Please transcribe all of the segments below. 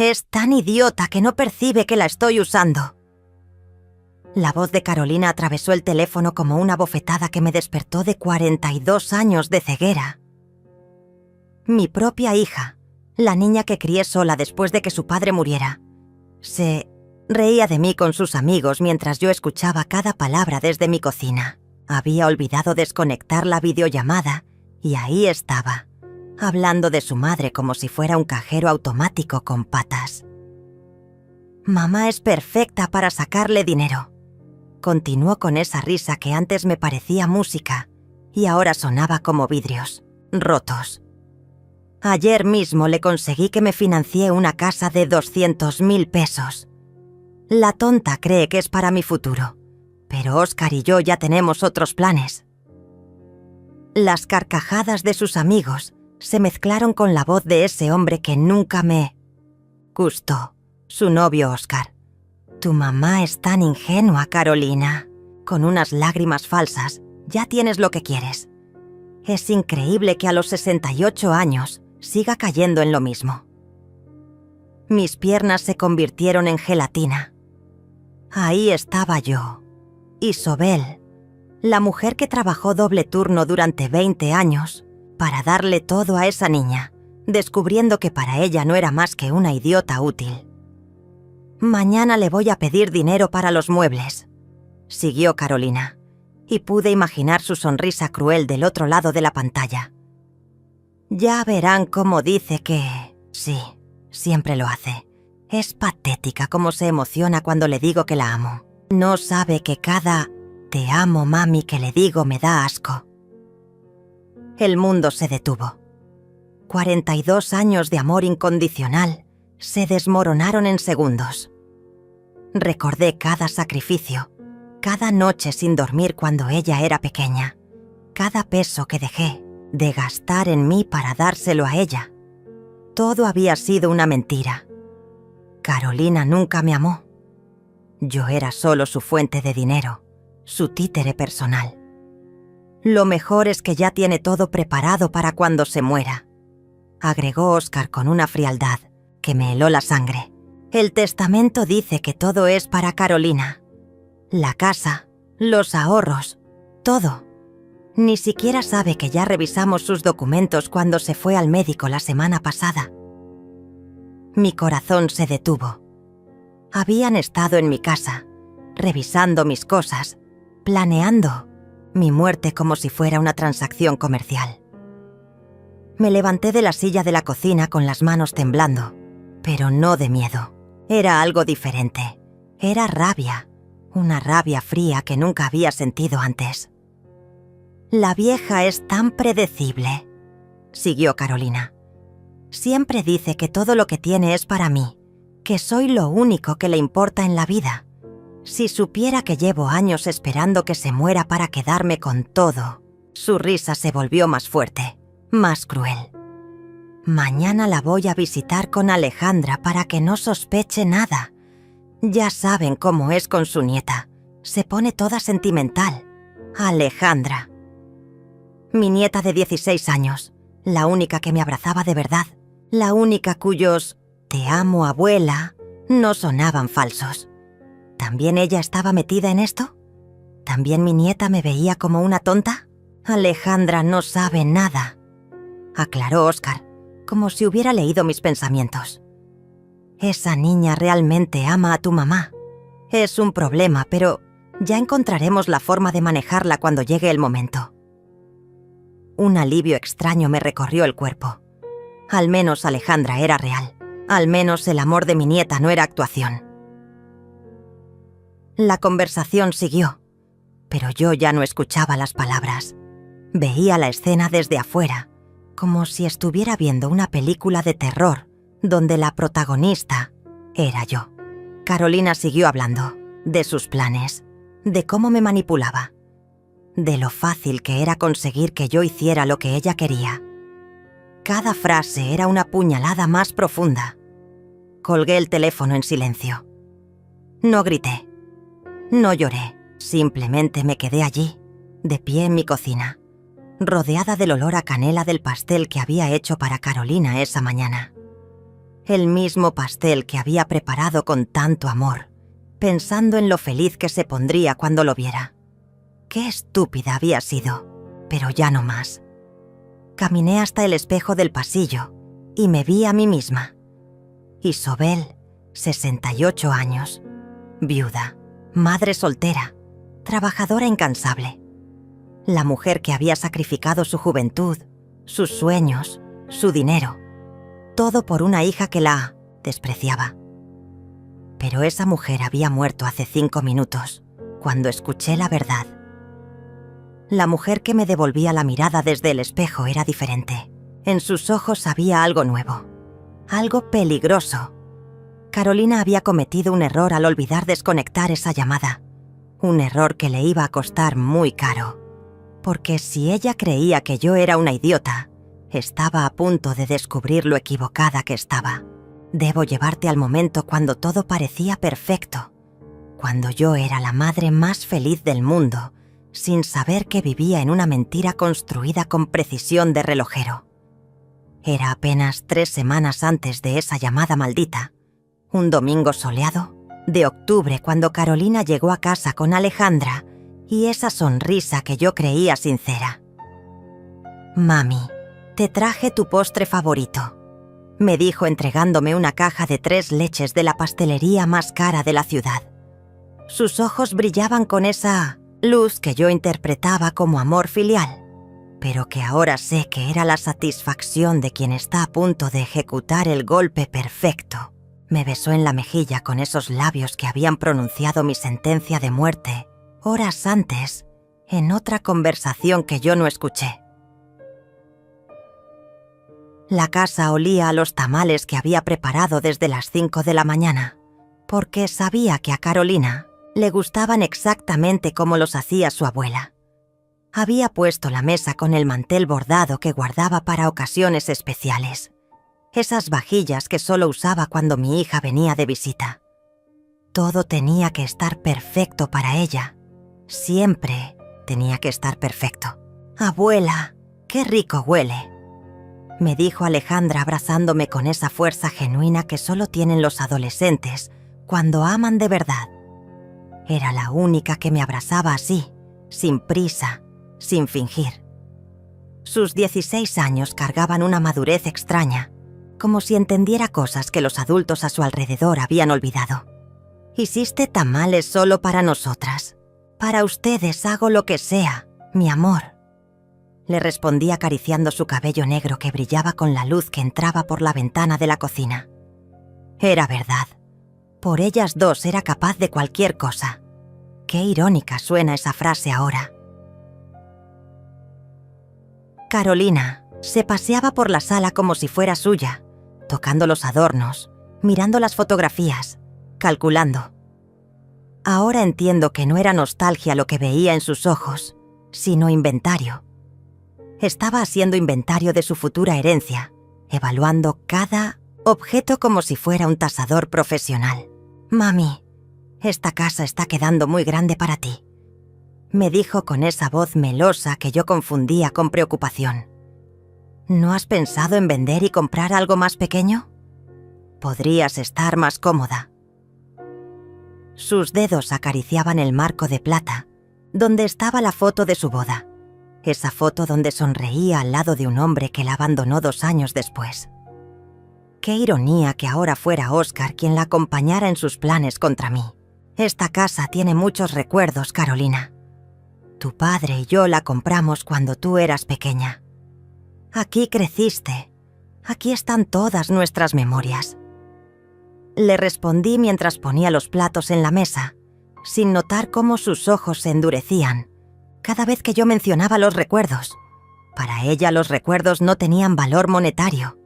Es tan idiota que no percibe que la estoy usando. La voz de Carolina atravesó el teléfono como una bofetada que me despertó de 42 años de ceguera. Mi propia hija, la niña que crié sola después de que su padre muriera, se reía de mí con sus amigos mientras yo escuchaba cada palabra desde mi cocina. Había olvidado desconectar la videollamada y ahí estaba, hablando de su madre como si fuera un cajero automático con patas. Mamá es perfecta para sacarle dinero. Continuó con esa risa que antes me parecía música y ahora sonaba como vidrios, rotos. Ayer mismo le conseguí que me financie una casa de 200.000 pesos. La tonta cree que es para mi futuro, pero Óscar y yo ya tenemos otros planes. Las carcajadas de sus amigos se mezclaron con la voz de ese hombre que nunca me gustó, su novio Óscar. Tu mamá es tan ingenua, Carolina. Con unas lágrimas falsas, ya tienes lo que quieres. Es increíble que a los 68 años siga cayendo en lo mismo. Mis piernas se convirtieron en gelatina. Ahí estaba yo, Isobel, la mujer que trabajó doble turno durante 20 años para darle todo a esa niña, descubriendo que para ella no era más que una idiota útil. Mañana le voy a pedir dinero para los muebles, siguió Carolina, y pude imaginar su sonrisa cruel del otro lado de la pantalla. Ya verán cómo dice que... Sí, siempre lo hace. Es patética cómo se emociona cuando le digo que la amo. No sabe que cada «te amo, mami» que le digo me da asco. El mundo se detuvo. 42 años de amor incondicional se desmoronaron en segundos. Recordé cada sacrificio, cada noche sin dormir cuando ella era pequeña, cada peso que dejé de gastar en mí para dárselo a ella. Todo había sido una mentira. Carolina nunca me amó. Yo era solo su fuente de dinero, su títere personal. Lo mejor es que ya tiene todo preparado para cuando se muera, agregó Óscar con una frialdad que me heló la sangre. El testamento dice que todo es para Carolina. La casa, los ahorros, todo. Ni siquiera sabe que ya revisamos sus documentos cuando se fue al médico la semana pasada. Mi corazón se detuvo. Habían estado en mi casa, revisando mis cosas, planeando mi muerte como si fuera una transacción comercial. Me levanté de la silla de la cocina con las manos temblando, pero no de miedo. Era algo diferente. Era rabia, una rabia fría que nunca había sentido antes. La vieja es tan predecible, siguió Carolina. Siempre dice que todo lo que tiene es para mí, que soy lo único que le importa en la vida. Si supiera que llevo años esperando que se muera para quedarme con todo. Su risa se volvió más fuerte, más cruel. Mañana la voy a visitar con Alejandra para que no sospeche nada. Ya saben cómo es con su nieta. Se pone toda sentimental. Alejandra. Mi nieta de 16 años, la única que me abrazaba de verdad, la única cuyos «te amo, abuela» no sonaban falsos. ¿También ella estaba metida en esto? ¿También mi nieta me veía como una tonta? Alejandra no sabe nada, aclaró Óscar, como si hubiera leído mis pensamientos. Esa niña realmente ama a tu mamá. Es un problema, pero ya encontraremos la forma de manejarla cuando llegue el momento. Un alivio extraño me recorrió el cuerpo. Al menos Alejandra era real. Al menos el amor de mi nieta no era actuación. La conversación siguió, pero yo ya no escuchaba las palabras. Veía la escena desde afuera, como si estuviera viendo una película de terror, donde la protagonista era yo. Carolina siguió hablando, de sus planes, de cómo me manipulaba, de lo fácil que era conseguir que yo hiciera lo que ella quería. Cada frase era una puñalada más profunda. Colgué el teléfono en silencio. No grité, no lloré, simplemente me quedé allí, de pie en mi cocina, rodeada del olor a canela del pastel que había hecho para Carolina esa mañana. El mismo pastel que había preparado con tanto amor, pensando en lo feliz que se pondría cuando lo viera. Qué estúpida había sido, pero ya no más. Caminé hasta el espejo del pasillo y me vi a mí misma. Isobel, 68 años, viuda, madre soltera, trabajadora incansable. La mujer que había sacrificado su juventud, sus sueños, su dinero, todo por una hija que la despreciaba. Pero esa mujer había muerto hace 5 minutos, cuando escuché la verdad. La mujer que me devolvía la mirada desde el espejo era diferente. En sus ojos había algo nuevo, algo peligroso. Carolina había cometido un error al olvidar desconectar esa llamada. Un error que le iba a costar muy caro. Porque si ella creía que yo era una idiota, estaba a punto de descubrir lo equivocada que estaba. Debo llevarte al momento cuando todo parecía perfecto, cuando yo era la madre más feliz del mundo, sin saber que vivía en una mentira construida con precisión de relojero. Era apenas 3 semanas antes de esa llamada maldita, un domingo soleado de octubre, cuando Carolina llegó a casa con Alejandra y esa sonrisa que yo creía sincera. «Mami, te traje tu postre favorito», me dijo entregándome una caja de 3 leches de la pastelería más cara de la ciudad. Sus ojos brillaban con esa luz que yo interpretaba como amor filial, pero que ahora sé que era la satisfacción de quien está a punto de ejecutar el golpe perfecto. Me besó en la mejilla con esos labios que habían pronunciado mi sentencia de muerte horas antes, en otra conversación que yo no escuché. La casa olía a los tamales que había preparado desde las 5 de la mañana, porque sabía que a Carolina le gustaban exactamente como los hacía su abuela. Había puesto la mesa con el mantel bordado que guardaba para ocasiones especiales. Esas vajillas que solo usaba cuando mi hija venía de visita. Todo tenía que estar perfecto para ella. Siempre tenía que estar perfecto. «Abuela, qué rico huele», me dijo Alejandra abrazándome con esa fuerza genuina que solo tienen los adolescentes cuando aman de verdad. Era la única que me abrazaba así, sin prisa, sin fingir. Sus 16 años cargaban una madurez extraña, como si entendiera cosas que los adultos a su alrededor habían olvidado. «Hiciste tamales solo para nosotras. Para ustedes hago lo que sea, mi amor», le respondí acariciando su cabello negro que brillaba con la luz que entraba por la ventana de la cocina. Era verdad. Por ellas dos era capaz de cualquier cosa. Qué irónica suena esa frase ahora. Carolina se paseaba por la sala como si fuera suya, tocando los adornos, mirando las fotografías, calculando. Ahora entiendo que no era nostalgia lo que veía en sus ojos, sino inventario. Estaba haciendo inventario de su futura herencia, evaluando cada objeto como si fuera un tasador profesional. «Mami, esta casa está quedando muy grande para ti», me dijo con esa voz melosa que yo confundía con preocupación. «¿No has pensado en vender y comprar algo más pequeño? Podrías estar más cómoda». Sus dedos acariciaban el marco de plata, donde estaba la foto de su boda. Esa foto donde sonreía al lado de un hombre que la abandonó 2 años después. Qué ironía que ahora fuera Oscar quien la acompañara en sus planes contra mí. Esta casa tiene muchos recuerdos, Carolina. Tu padre y yo la compramos cuando tú eras pequeña. Aquí creciste. Aquí están todas nuestras memorias. Le respondí mientras ponía los platos en la mesa, sin notar cómo sus ojos se endurecían cada vez que yo mencionaba los recuerdos. Para ella los recuerdos no tenían valor monetario.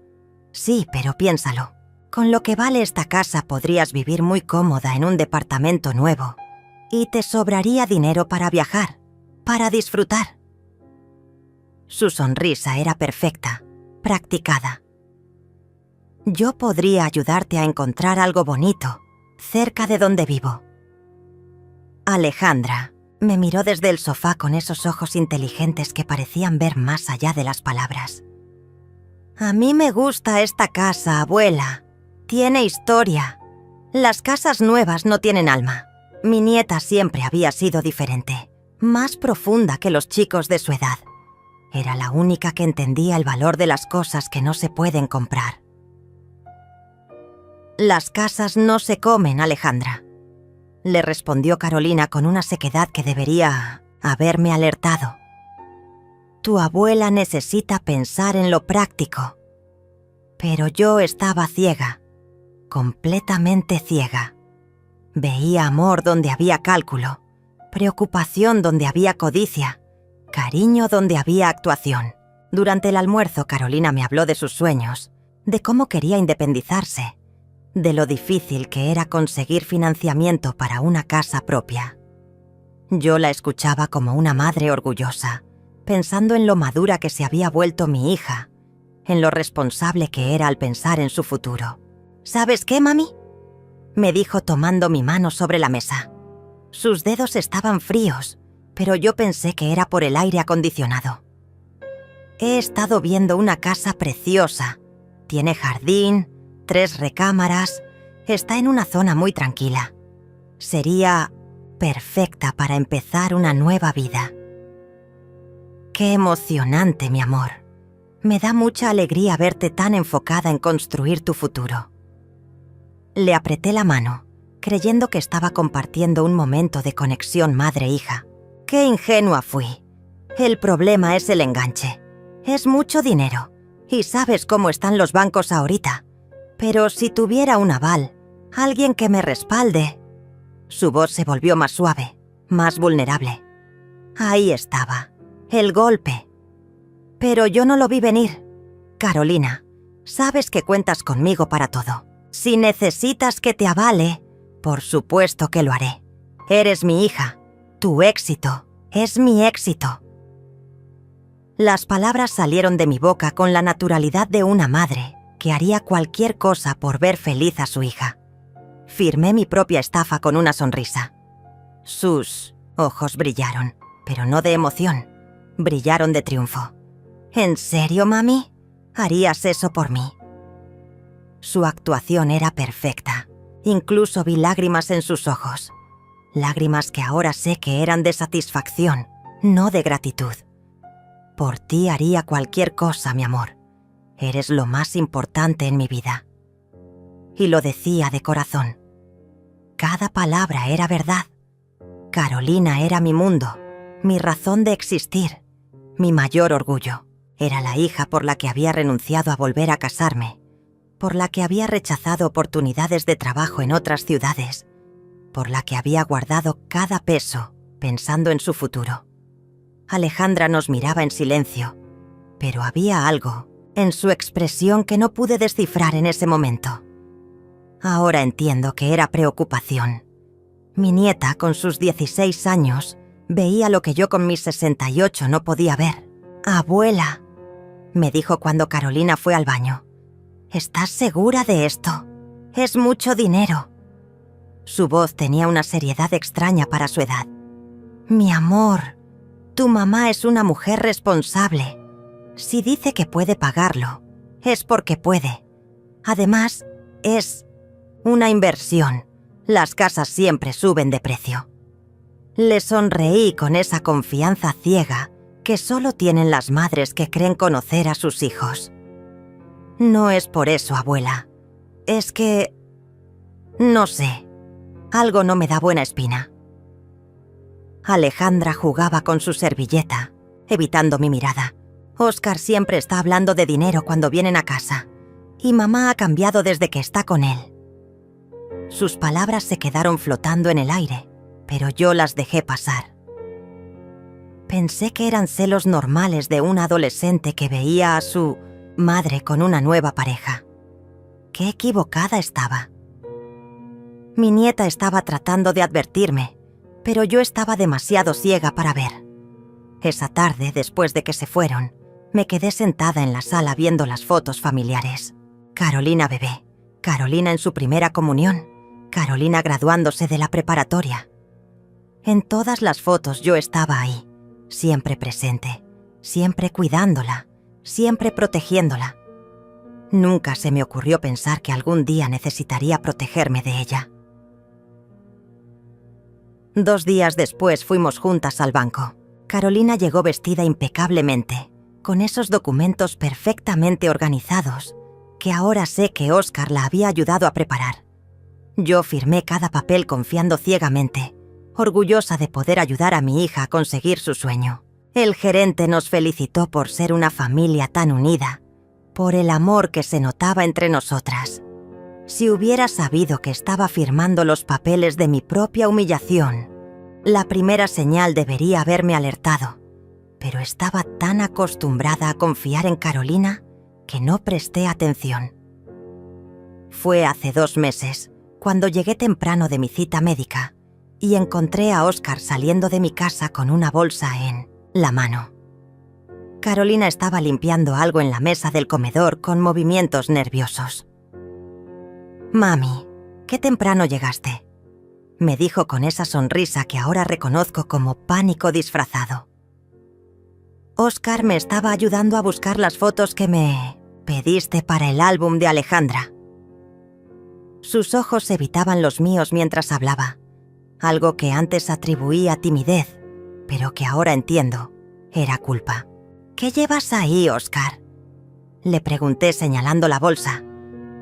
Sí, pero piénsalo. Con lo que vale esta casa podrías vivir muy cómoda en un departamento nuevo y te sobraría dinero para viajar, para disfrutar. Su sonrisa era perfecta, practicada. Yo podría ayudarte a encontrar algo bonito cerca de donde vivo. Alejandra me miró desde el sofá con esos ojos inteligentes que parecían ver más allá de las palabras. «A mí me gusta esta casa, abuela», Tiene historia. Las casas nuevas no tienen alma. Mi nieta siempre había sido diferente, más profunda que los chicos de su edad. Era la única que entendía el valor de las cosas que no se pueden comprar. Las casas no se comen, Alejandra, le respondió Carolina con una sequedad que debería haberme alertado. Tu abuela necesita pensar en lo práctico. Pero yo estaba ciega, completamente ciega. Veía amor donde había cálculo, preocupación donde había codicia, cariño donde había actuación. Durante el almuerzo, Carolina me habló de sus sueños, de cómo quería independizarse, de lo difícil que era conseguir financiamiento para una casa propia. Yo la escuchaba como una madre orgullosa, pensando en lo madura que se había vuelto mi hija, en lo responsable que era al pensar en su futuro. ¿Sabes qué, mami?, me dijo tomando mi mano sobre la mesa. Sus dedos estaban fríos, pero yo pensé que era por el aire acondicionado. He estado viendo una casa preciosa. Tiene jardín, 3 recámaras, está en una zona muy tranquila. Sería perfecta para empezar una nueva vida. Qué emocionante, mi amor. Me da mucha alegría verte tan enfocada en construir tu futuro. Le apreté la mano, creyendo que estaba compartiendo un momento de conexión madre-hija. ¡Qué ingenua fui! El problema es el enganche. Es mucho dinero, y sabes cómo están los bancos ahorita. Pero si tuviera un aval, alguien que me respalde... Su voz se volvió más suave, más vulnerable. Ahí estaba, el golpe. Pero yo no lo vi venir. Carolina, sabes que cuentas conmigo para todo. Si necesitas que te avale, por supuesto que lo haré. Eres mi hija. Tu éxito es mi éxito. Las palabras salieron de mi boca con la naturalidad de una madre que haría cualquier cosa por ver feliz a su hija. Firmé mi propia estafa con una sonrisa. Sus ojos brillaron, pero no de emoción. Brillaron de triunfo. ¿En serio, mami? ¿Harías eso por mí? Su actuación era perfecta. Incluso vi lágrimas en sus ojos. Lágrimas que ahora sé que eran de satisfacción, no de gratitud. Por ti haría cualquier cosa, mi amor. Eres lo más importante en mi vida. Y lo decía de corazón. Cada palabra era verdad. Carolina era mi mundo, mi razón de existir, mi mayor orgullo. Era la hija por la que había renunciado a volver a casarme, por la que había rechazado oportunidades de trabajo en otras ciudades, por la que había guardado cada peso pensando en su futuro. Alejandra nos miraba en silencio, pero había algo en su expresión que no pude descifrar en ese momento. Ahora entiendo que era preocupación. Mi nieta, con sus 16 años, veía lo que yo con mis 68 no podía ver. «Abuela», me dijo cuando Carolina fue al baño. «¿Estás segura de esto? Es mucho dinero». Su voz tenía una seriedad extraña para su edad. «Mi amor, tu mamá es una mujer responsable. Si dice que puede pagarlo, es porque puede. Además, es una inversión. Las casas siempre suben de precio». Le sonreí con esa confianza ciega que solo tienen las madres que creen conocer a sus hijos. «No es por eso, abuela. Es que... no sé. Algo no me da buena espina». Alejandra jugaba con su servilleta, evitando mi mirada. Óscar siempre está hablando de dinero cuando vienen a casa, y mamá ha cambiado desde que está con él. Sus palabras se quedaron flotando en el aire, pero yo las dejé pasar. Pensé que eran celos normales de un adolescente que veía a su madre con una nueva pareja. Qué equivocada estaba. Mi nieta estaba tratando de advertirme, pero yo estaba demasiado ciega para ver. Esa tarde, después de que se fueron, me quedé sentada en la sala viendo las fotos familiares. Carolina bebé, Carolina en su primera comunión, Carolina graduándose de la preparatoria. En todas las fotos yo estaba ahí, siempre presente, siempre cuidándola, siempre protegiéndola. Nunca se me ocurrió pensar que algún día necesitaría protegerme de ella. 2 días después fuimos juntas al banco. Carolina llegó vestida impecablemente, con esos documentos perfectamente organizados, que ahora sé que Oscar la había ayudado a preparar. Yo firmé cada papel confiando ciegamente, orgullosa de poder ayudar a mi hija a conseguir su sueño. El gerente nos felicitó por ser una familia tan unida, por el amor que se notaba entre nosotras. Si hubiera sabido que estaba firmando los papeles de mi propia humillación, la primera señal debería haberme alertado, pero estaba tan acostumbrada a confiar en Carolina que no presté atención. Fue hace 2 meses, cuando llegué temprano de mi cita médica, y encontré a Oscar saliendo de mi casa con una bolsa en la mano. Carolina estaba limpiando algo en la mesa del comedor con movimientos nerviosos. «Mami, qué temprano llegaste», me dijo con esa sonrisa que ahora reconozco como pánico disfrazado. Oscar me estaba ayudando a buscar las fotos que me pediste para el álbum de Alejandra. Sus ojos evitaban los míos mientras hablaba, algo que antes atribuía a timidez, pero que ahora entiendo, era culpa. «¿Qué llevas ahí, Oscar?», le pregunté señalando la bolsa,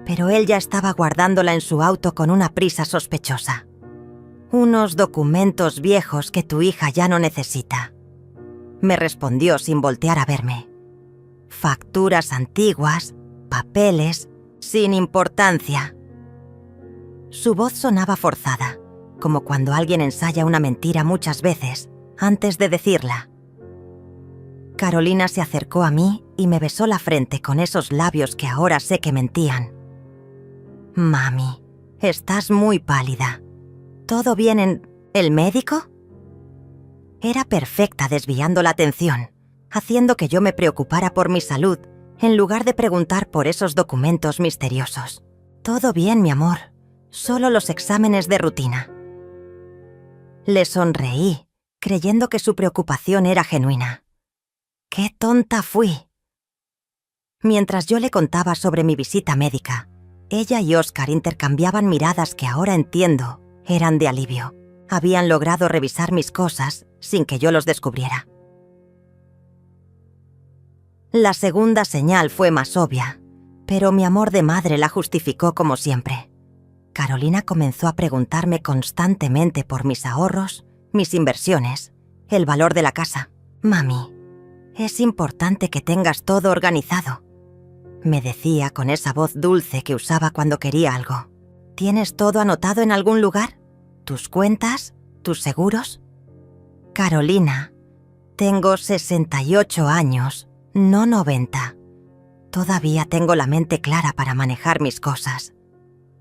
pero él ya estaba guardándola en su auto con una prisa sospechosa. «Unos documentos viejos que tu hija ya no necesita», me respondió sin voltear a verme. «Facturas antiguas, papeles, sin importancia». Su voz sonaba forzada, como cuando alguien ensaya una mentira muchas veces antes de decirla. Carolina se acercó a mí y me besó la frente con esos labios que ahora sé que mentían. «Mami, estás muy pálida. ¿Todo bien en el médico?». Era perfecta desviando la atención, haciendo que yo me preocupara por mi salud, en lugar de preguntar por esos documentos misteriosos. «Todo bien, mi amor. Solo los exámenes de rutina». Le sonreí, creyendo que su preocupación era genuina. ¡Qué tonta fui! Mientras yo le contaba sobre mi visita médica, ella y Oscar intercambiaban miradas que ahora entiendo eran de alivio. Habían logrado revisar mis cosas sin que yo los descubriera. La segunda señal fue más obvia, pero mi amor de madre la justificó como siempre. Carolina comenzó a preguntarme constantemente por mis ahorros, mis inversiones, el valor de la casa. «Mami, es importante que tengas todo organizado», me decía con esa voz dulce que usaba cuando quería algo. «¿Tienes todo anotado en algún lugar? ¿Tus cuentas? ¿Tus seguros?». «Carolina, tengo 68 años, no 90. Todavía tengo la mente clara para manejar mis cosas»,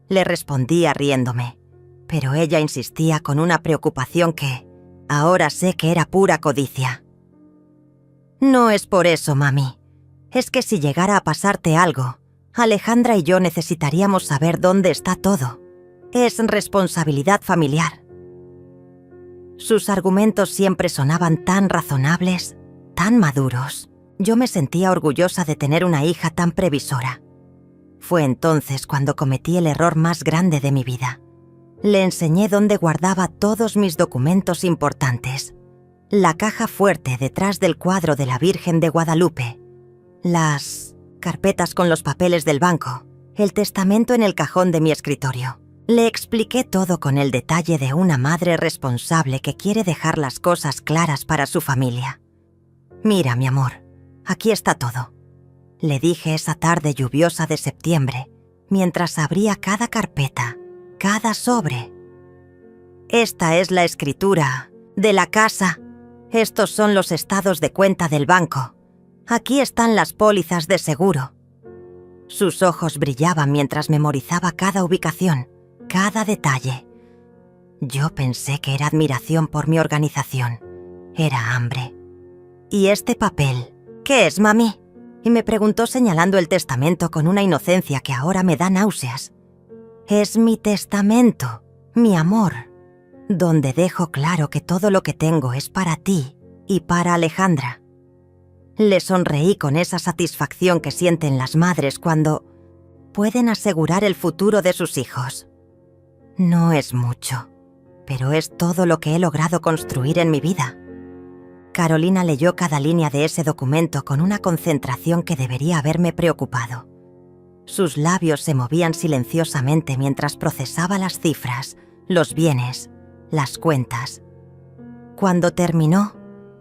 le respondía riéndome, pero ella insistía con una preocupación que ahora sé que era pura codicia. «No es por eso, mami. Es que si llegara a pasarte algo, Alejandra y yo necesitaríamos saber dónde está todo. Es responsabilidad familiar». Sus argumentos siempre sonaban tan razonables, tan maduros. Yo me sentía orgullosa de tener una hija tan previsora. Fue entonces cuando cometí el error más grande de mi vida. Le enseñé dónde guardaba todos mis documentos importantes. La caja fuerte detrás del cuadro de la Virgen de Guadalupe, las carpetas con los papeles del banco, el testamento en el cajón de mi escritorio. Le expliqué todo con el detalle de una madre responsable que quiere dejar las cosas claras para su familia. «Mira, mi amor, aquí está todo», le dije esa tarde lluviosa de septiembre, mientras abría cada carpeta, cada sobre. «Esta es la escritura de la casa. Estos son los estados de cuenta del banco. Aquí están las pólizas de seguro». Sus ojos brillaban mientras memorizaba cada ubicación, cada detalle. Yo pensé que era admiración por mi organización. Era hambre. «¿Y este papel? ¿Qué es, mami?», y me preguntó señalando el testamento con una inocencia que ahora me da náuseas. «Es mi testamento, mi amor, donde dejo claro que todo lo que tengo es para ti y para Alejandra». Le sonreí con esa satisfacción que sienten las madres cuando pueden asegurar el futuro de sus hijos. No es mucho, pero es todo lo que he logrado construir en mi vida. Carolina leyó cada línea de ese documento con una concentración que debería haberme preocupado. Sus labios se movían silenciosamente mientras procesaba las cifras, los bienes, las cuentas. Cuando terminó,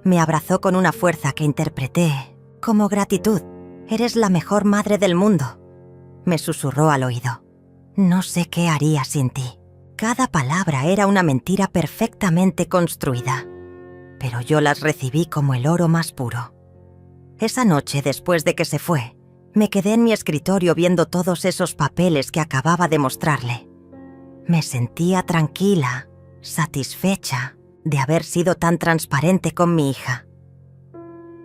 me abrazó con una fuerza que interpreté como gratitud. «Eres la mejor madre del mundo», me susurró al oído. «No sé qué haría sin ti». Cada palabra era una mentira perfectamente construida, pero yo las recibí como el oro más puro. Esa noche, después de que se fue, me quedé en mi escritorio viendo todos esos papeles que acababa de mostrarle. Me sentía tranquila, satisfecha de haber sido tan transparente con mi hija.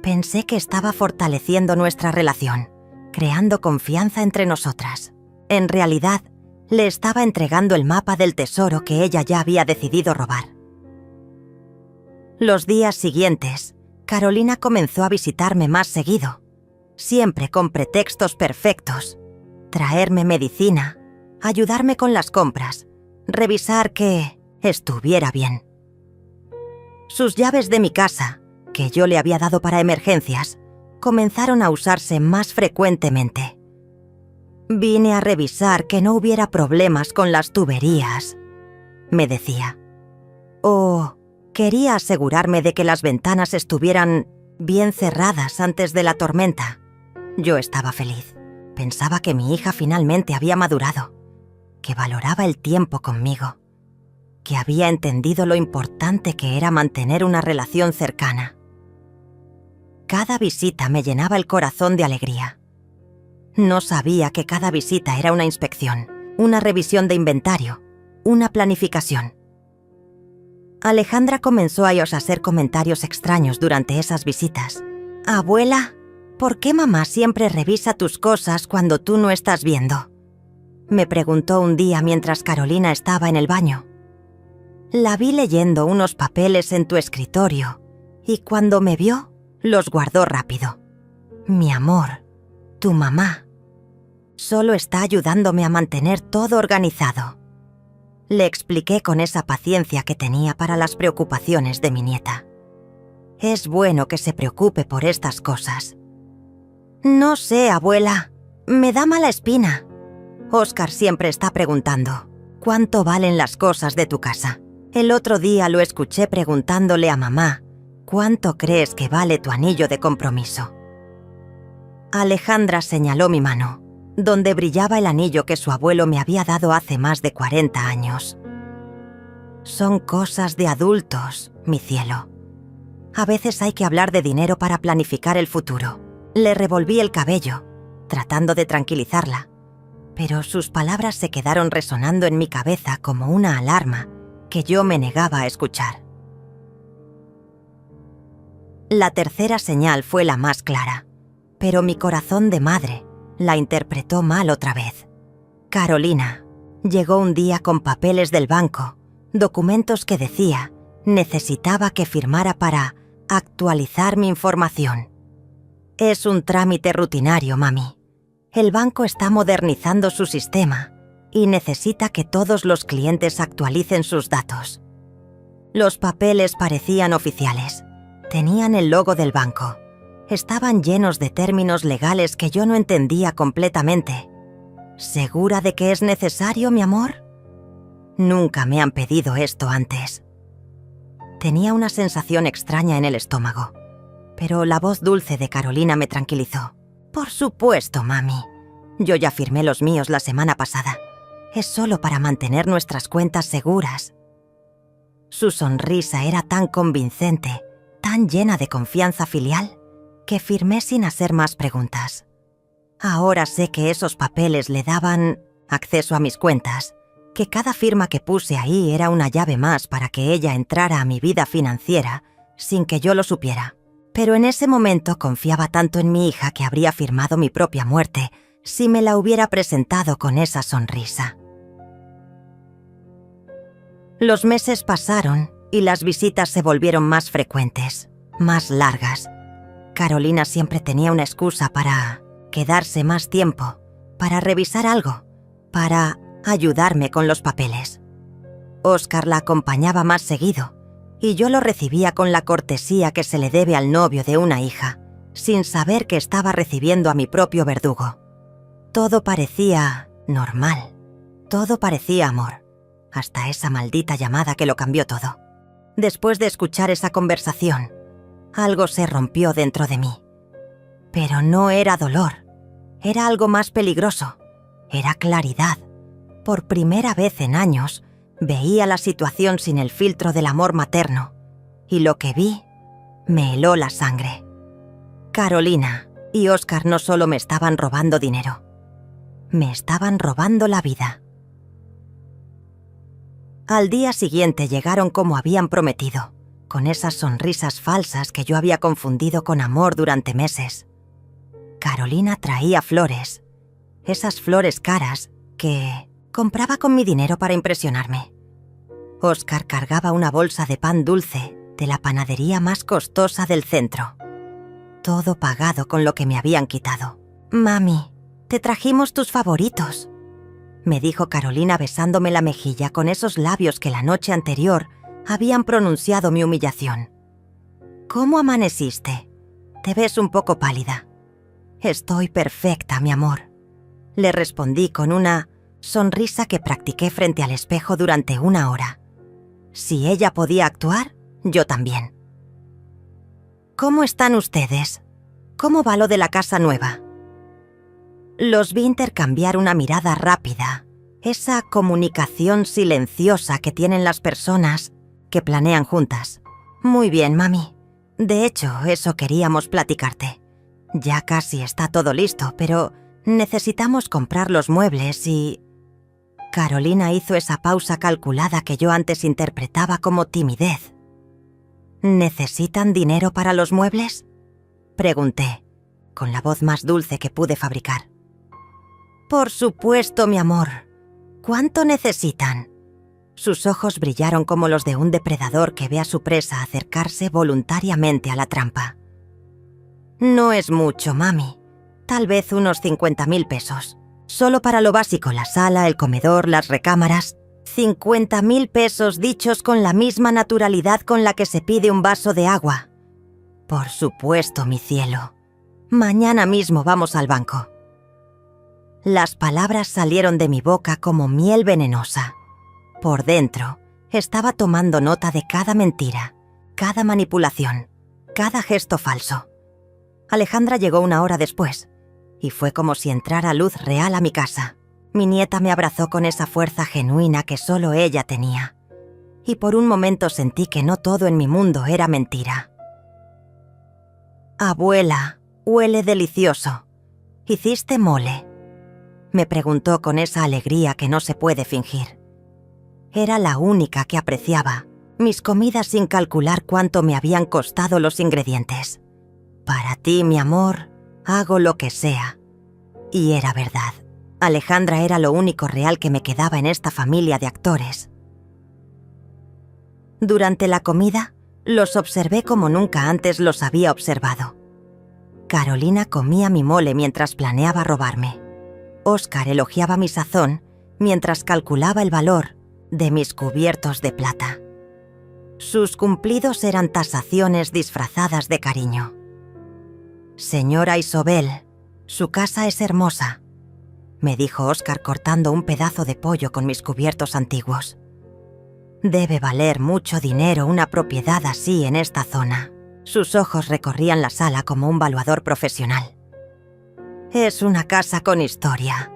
Pensé que estaba fortaleciendo nuestra relación, creando confianza entre nosotras. En realidad, le estaba entregando el mapa del tesoro que ella ya había decidido robar. Los días siguientes, Carolina comenzó a visitarme más seguido, siempre con pretextos perfectos: traerme medicina, ayudarme con las compras, revisar que estuviera bien. Sus llaves de mi casa, que yo le había dado para emergencias, comenzaron a usarse más frecuentemente. «Vine a revisar que no hubiera problemas con las tuberías», me decía. O quería asegurarme de que las ventanas estuvieran bien cerradas antes de la tormenta. Yo estaba feliz. Pensaba que mi hija finalmente había madurado, que valoraba el tiempo conmigo, que había entendido lo importante que era mantener una relación cercana. Cada visita me llenaba el corazón de alegría. No sabía que cada visita era una inspección, una revisión de inventario, una planificación. Alejandra comenzó a hacer comentarios extraños durante esas visitas. «Abuela, ¿por qué mamá siempre revisa tus cosas cuando tú no estás viendo?», me preguntó un día mientras Carolina estaba en el baño. «La vi leyendo unos papeles en tu escritorio y cuando me vio, los guardó rápido. Mi amor, tu mamá solo está ayudándome a mantener todo organizado», le expliqué con esa paciencia que tenía para las preocupaciones de mi nieta. «Es bueno que se preocupe por estas cosas». «No sé, abuela, me da mala espina. Óscar siempre está preguntando, ¿cuánto valen las cosas de tu casa? El otro día lo escuché preguntándole a mamá, ¿cuánto crees que vale tu anillo de compromiso?». Alejandra señaló mi mano, donde brillaba el anillo que su abuelo me había dado hace más de 40 años. «Son cosas de adultos, mi cielo. A veces hay que hablar de dinero para planificar el futuro». Le revolví el cabello, tratando de tranquilizarla, pero sus palabras se quedaron resonando en mi cabeza como una alarma que yo me negaba a escuchar. La tercera señal fue la más clara, pero mi corazón de madre la interpretó mal otra vez. Carolina llegó un día con papeles del banco, documentos que decía necesitaba que firmara para actualizar mi información. «Es un trámite rutinario, mami. El banco está modernizando su sistema y necesita que todos los clientes actualicen sus datos». Los papeles parecían oficiales. Tenían el logo del banco. Estaban llenos de términos legales que yo no entendía completamente. «¿Segura de que es necesario, mi amor? Nunca me han pedido esto antes». Tenía una sensación extraña en el estómago, pero la voz dulce de Carolina me tranquilizó. «Por supuesto, mami. Yo ya firmé los míos la semana pasada. Es solo para mantener nuestras cuentas seguras». Su sonrisa era tan convincente, tan llena de confianza filial, que firmé sin hacer más preguntas. Ahora sé que esos papeles le daban acceso a mis cuentas, que cada firma que puse ahí era una llave más para que ella entrara a mi vida financiera sin que yo lo supiera. Pero en ese momento confiaba tanto en mi hija que habría firmado mi propia muerte si me la hubiera presentado con esa sonrisa. Los meses pasaron y las visitas se volvieron más frecuentes, más largas. Carolina siempre tenía una excusa para quedarse más tiempo, para revisar algo, para ayudarme con los papeles. Óscar la acompañaba más seguido y yo lo recibía con la cortesía que se le debe al novio de una hija, sin saber que estaba recibiendo a mi propio verdugo. Todo parecía normal, todo parecía amor, hasta esa maldita llamada que lo cambió todo. Después de escuchar esa conversación, algo se rompió dentro de mí. Pero no era dolor, era algo más peligroso, era claridad. Por primera vez en años, veía la situación sin el filtro del amor materno, y lo que vi me heló la sangre. Carolina y Óscar no solo me estaban robando dinero, me estaban robando la vida. Al día siguiente llegaron como habían prometido, con esas sonrisas falsas que yo había confundido con amor durante meses. Carolina traía flores, esas flores caras que compraba con mi dinero para impresionarme. Óscar cargaba una bolsa de pan dulce de la panadería más costosa del centro. Todo pagado con lo que me habían quitado. «Mami, te trajimos tus favoritos», me dijo Carolina besándome la mejilla con esos labios que la noche anterior habían pronunciado mi humillación. «¿Cómo amaneciste? Te ves un poco pálida». «Estoy perfecta, mi amor», le respondí con una sonrisa que practiqué frente al espejo durante 1 hora. Si ella podía actuar, yo también. «¿Cómo están ustedes? ¿Cómo va lo de la casa nueva?» Los vi intercambiar una mirada rápida, esa comunicación silenciosa que tienen las personas que planean juntas. «Muy bien, mami. De hecho, eso queríamos platicarte. Ya casi está todo listo, pero necesitamos comprar los muebles y...» Carolina hizo esa pausa calculada que yo antes interpretaba como timidez. «¿Necesitan dinero para los muebles?», pregunté, con la voz más dulce que pude fabricar. «Por supuesto, mi amor. ¿Cuánto necesitan?». Sus ojos brillaron como los de un depredador que ve a su presa acercarse voluntariamente a la trampa. «No es mucho, mami. Tal vez unos 50.000 pesos. Solo para lo básico, la sala, el comedor, las recámaras. 50.000 pesos dichos con la misma naturalidad con la que se pide un vaso de agua. Por supuesto, mi cielo. Mañana mismo vamos al banco». Las palabras salieron de mi boca como miel venenosa. Por dentro, estaba tomando nota de cada mentira, cada manipulación, cada gesto falso. Alejandra llegó 1 hora después, y fue como si entrara luz real a mi casa. Mi nieta me abrazó con esa fuerza genuina que solo ella tenía. Y por un momento sentí que no todo en mi mundo era mentira. «Abuela, huele delicioso. ¿Hiciste mole?», me preguntó con esa alegría que no se puede fingir. Era la única que apreciaba mis comidas sin calcular cuánto me habían costado los ingredientes. «Para ti, mi amor, hago lo que sea». Y era verdad. Alejandra era lo único real que me quedaba en esta familia de actores. Durante la comida, los observé como nunca antes los había observado. Carolina comía mi mole mientras planeaba robarme. Óscar elogiaba mi sazón mientras calculaba el valor de mis cubiertos de plata. Sus cumplidos eran tasaciones disfrazadas de cariño. «Señora Isobel, su casa es hermosa», me dijo Óscar cortando un pedazo de pollo con mis cubiertos antiguos. «Debe valer mucho dinero una propiedad así en esta zona». Sus ojos recorrían la sala como un valuador profesional. «Es una casa con historia»,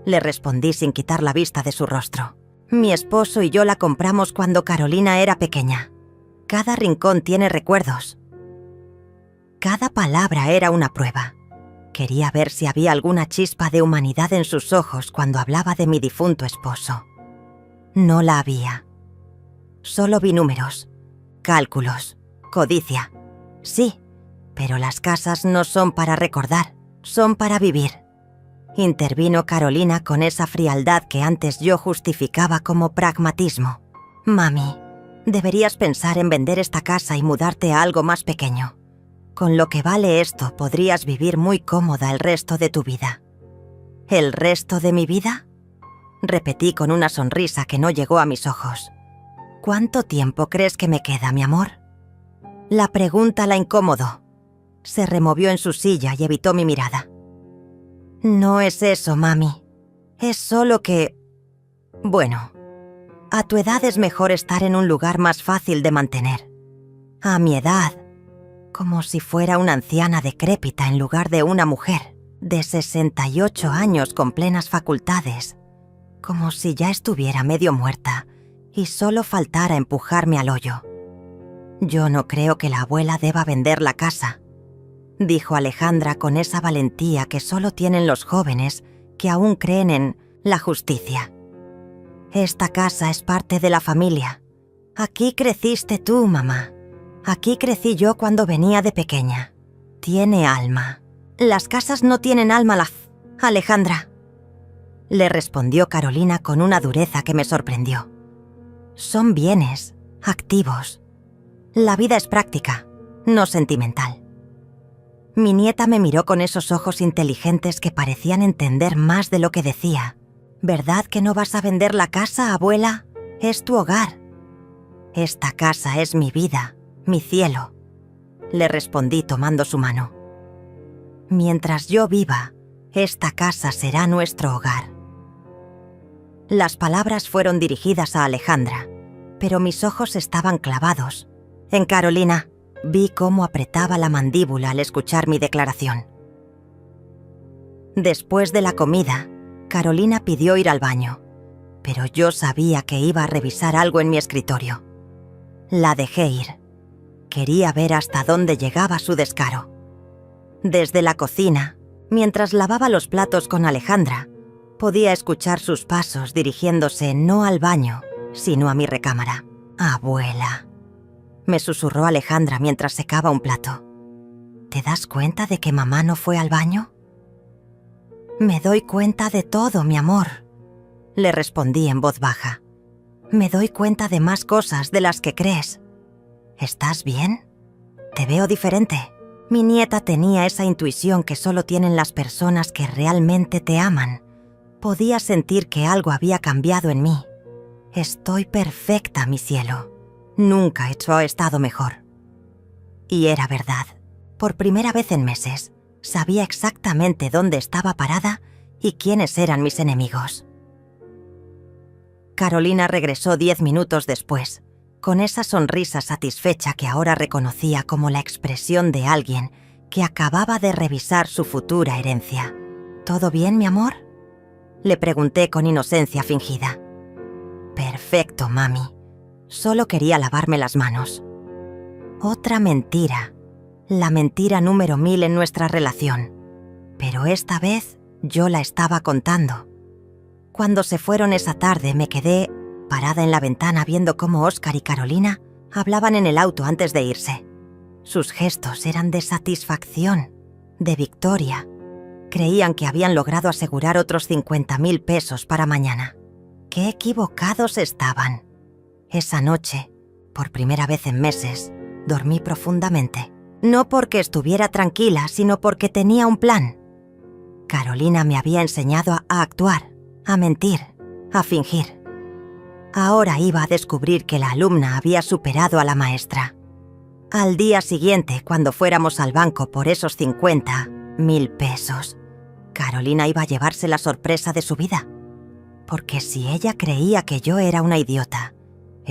le respondí sin quitar la vista de su rostro. «Mi esposo y yo la compramos cuando Carolina era pequeña. Cada rincón tiene recuerdos». Cada palabra era una prueba. Quería ver si había alguna chispa de humanidad en sus ojos cuando hablaba de mi difunto esposo. No la había. Solo vi números, cálculos, codicia. Sí, pero las casas no son para recordar, son para vivir. Intervino Carolina con esa frialdad que antes yo justificaba como pragmatismo. «Mami, deberías pensar en vender esta casa y mudarte a algo más pequeño. Con lo que vale esto, podrías vivir muy cómoda el resto de tu vida». ¿El resto de mi vida? Repetí con una sonrisa que no llegó a mis ojos. ¿Cuánto tiempo crees que me queda, mi amor? La pregunta la incomodó. Se removió en su silla y evitó mi mirada. No es eso, mami. Es solo que... Bueno, a tu edad es mejor estar en un lugar más fácil de mantener. A mi edad, como si fuera una anciana decrépita en lugar de una mujer de 68 años con plenas facultades, como si ya estuviera medio muerta y solo faltara empujarme al hoyo. Yo no creo que la abuela deba vender la casa, dijo Alejandra con esa valentía que solo tienen los jóvenes que aún creen en la justicia. Esta casa es parte de la familia. Aquí creciste tú, mamá. Aquí crecí yo cuando venía de pequeña. Tiene alma. Las casas no tienen alma, Alejandra. Le respondió Carolina con una dureza que me sorprendió. Son bienes, activos. La vida es práctica, no sentimental. Mi nieta me miró con esos ojos inteligentes que parecían entender más de lo que decía. ¿Verdad que no vas a vender la casa, abuela? Es tu hogar. Esta casa es mi vida, mi cielo, le respondí tomando su mano. Mientras yo viva, esta casa será nuestro hogar. Las palabras fueron dirigidas a Alejandra, pero mis ojos estaban clavados en Carolina. Vi cómo apretaba la mandíbula al escuchar mi declaración. Después de la comida, Carolina pidió ir al baño, pero yo sabía que iba a revisar algo en mi escritorio. La dejé ir. Quería ver hasta dónde llegaba su descaro. Desde la cocina, mientras lavaba los platos con Alejandra, podía escuchar sus pasos dirigiéndose no al baño, sino a mi recámara. «Abuela», me susurró Alejandra mientras secaba un plato. ¿Te das cuenta de que mamá no fue al baño? Me doy cuenta de todo, mi amor, le respondí en voz baja. Me doy cuenta de más cosas de las que crees. ¿Estás bien? Te veo diferente. Mi nieta tenía esa intuición que solo tienen las personas que realmente te aman. Podía sentir que algo había cambiado en mí. Estoy perfecta, mi cielo. Nunca he estado mejor. Y era verdad. Por primera vez en meses, sabía exactamente dónde estaba parada y quiénes eran mis enemigos. Carolina regresó 10 minutos después, con esa sonrisa satisfecha que ahora reconocía como la expresión de alguien que acababa de revisar su futura herencia. ¿Todo bien, mi amor?, le pregunté con inocencia fingida. Perfecto, mami. Solo quería lavarme las manos. Otra mentira. La mentira número 1000 en nuestra relación. Pero esta vez yo la estaba contando. Cuando se fueron esa tarde me quedé parada en la ventana viendo cómo Óscar y Carolina hablaban en el auto antes de irse. Sus gestos eran de satisfacción, de victoria. Creían que habían logrado asegurar otros 50,000 pesos para mañana. ¡Qué equivocados estaban! Esa noche, por primera vez en meses, dormí profundamente. No porque estuviera tranquila, sino porque tenía un plan. Carolina me había enseñado a actuar, a mentir, a fingir. Ahora iba a descubrir que la alumna había superado a la maestra. Al día siguiente, cuando fuéramos al banco por esos 50,000 pesos, Carolina iba a llevarse la sorpresa de su vida. Porque si ella creía que yo era una idiota,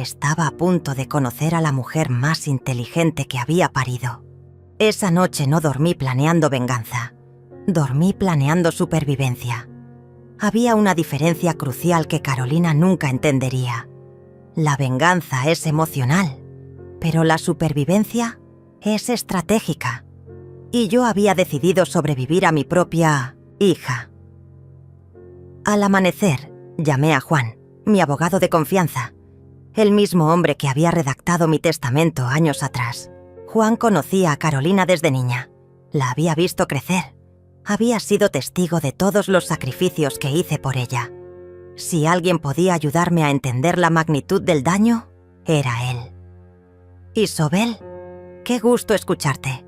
estaba a punto de conocer a la mujer más inteligente que había parido. Esa noche no dormí planeando venganza. Dormí planeando supervivencia. Había una diferencia crucial que Carolina nunca entendería. La venganza es emocional, pero la supervivencia es estratégica. Y yo había decidido sobrevivir a mi propia hija. Al amanecer, llamé a Juan, mi abogado de confianza, el mismo hombre que había redactado mi testamento años atrás. Juan conocía a Carolina desde niña. La había visto crecer. Había sido testigo de todos los sacrificios que hice por ella. Si alguien podía ayudarme a entender la magnitud del daño, era él. Isobel, qué gusto escucharte.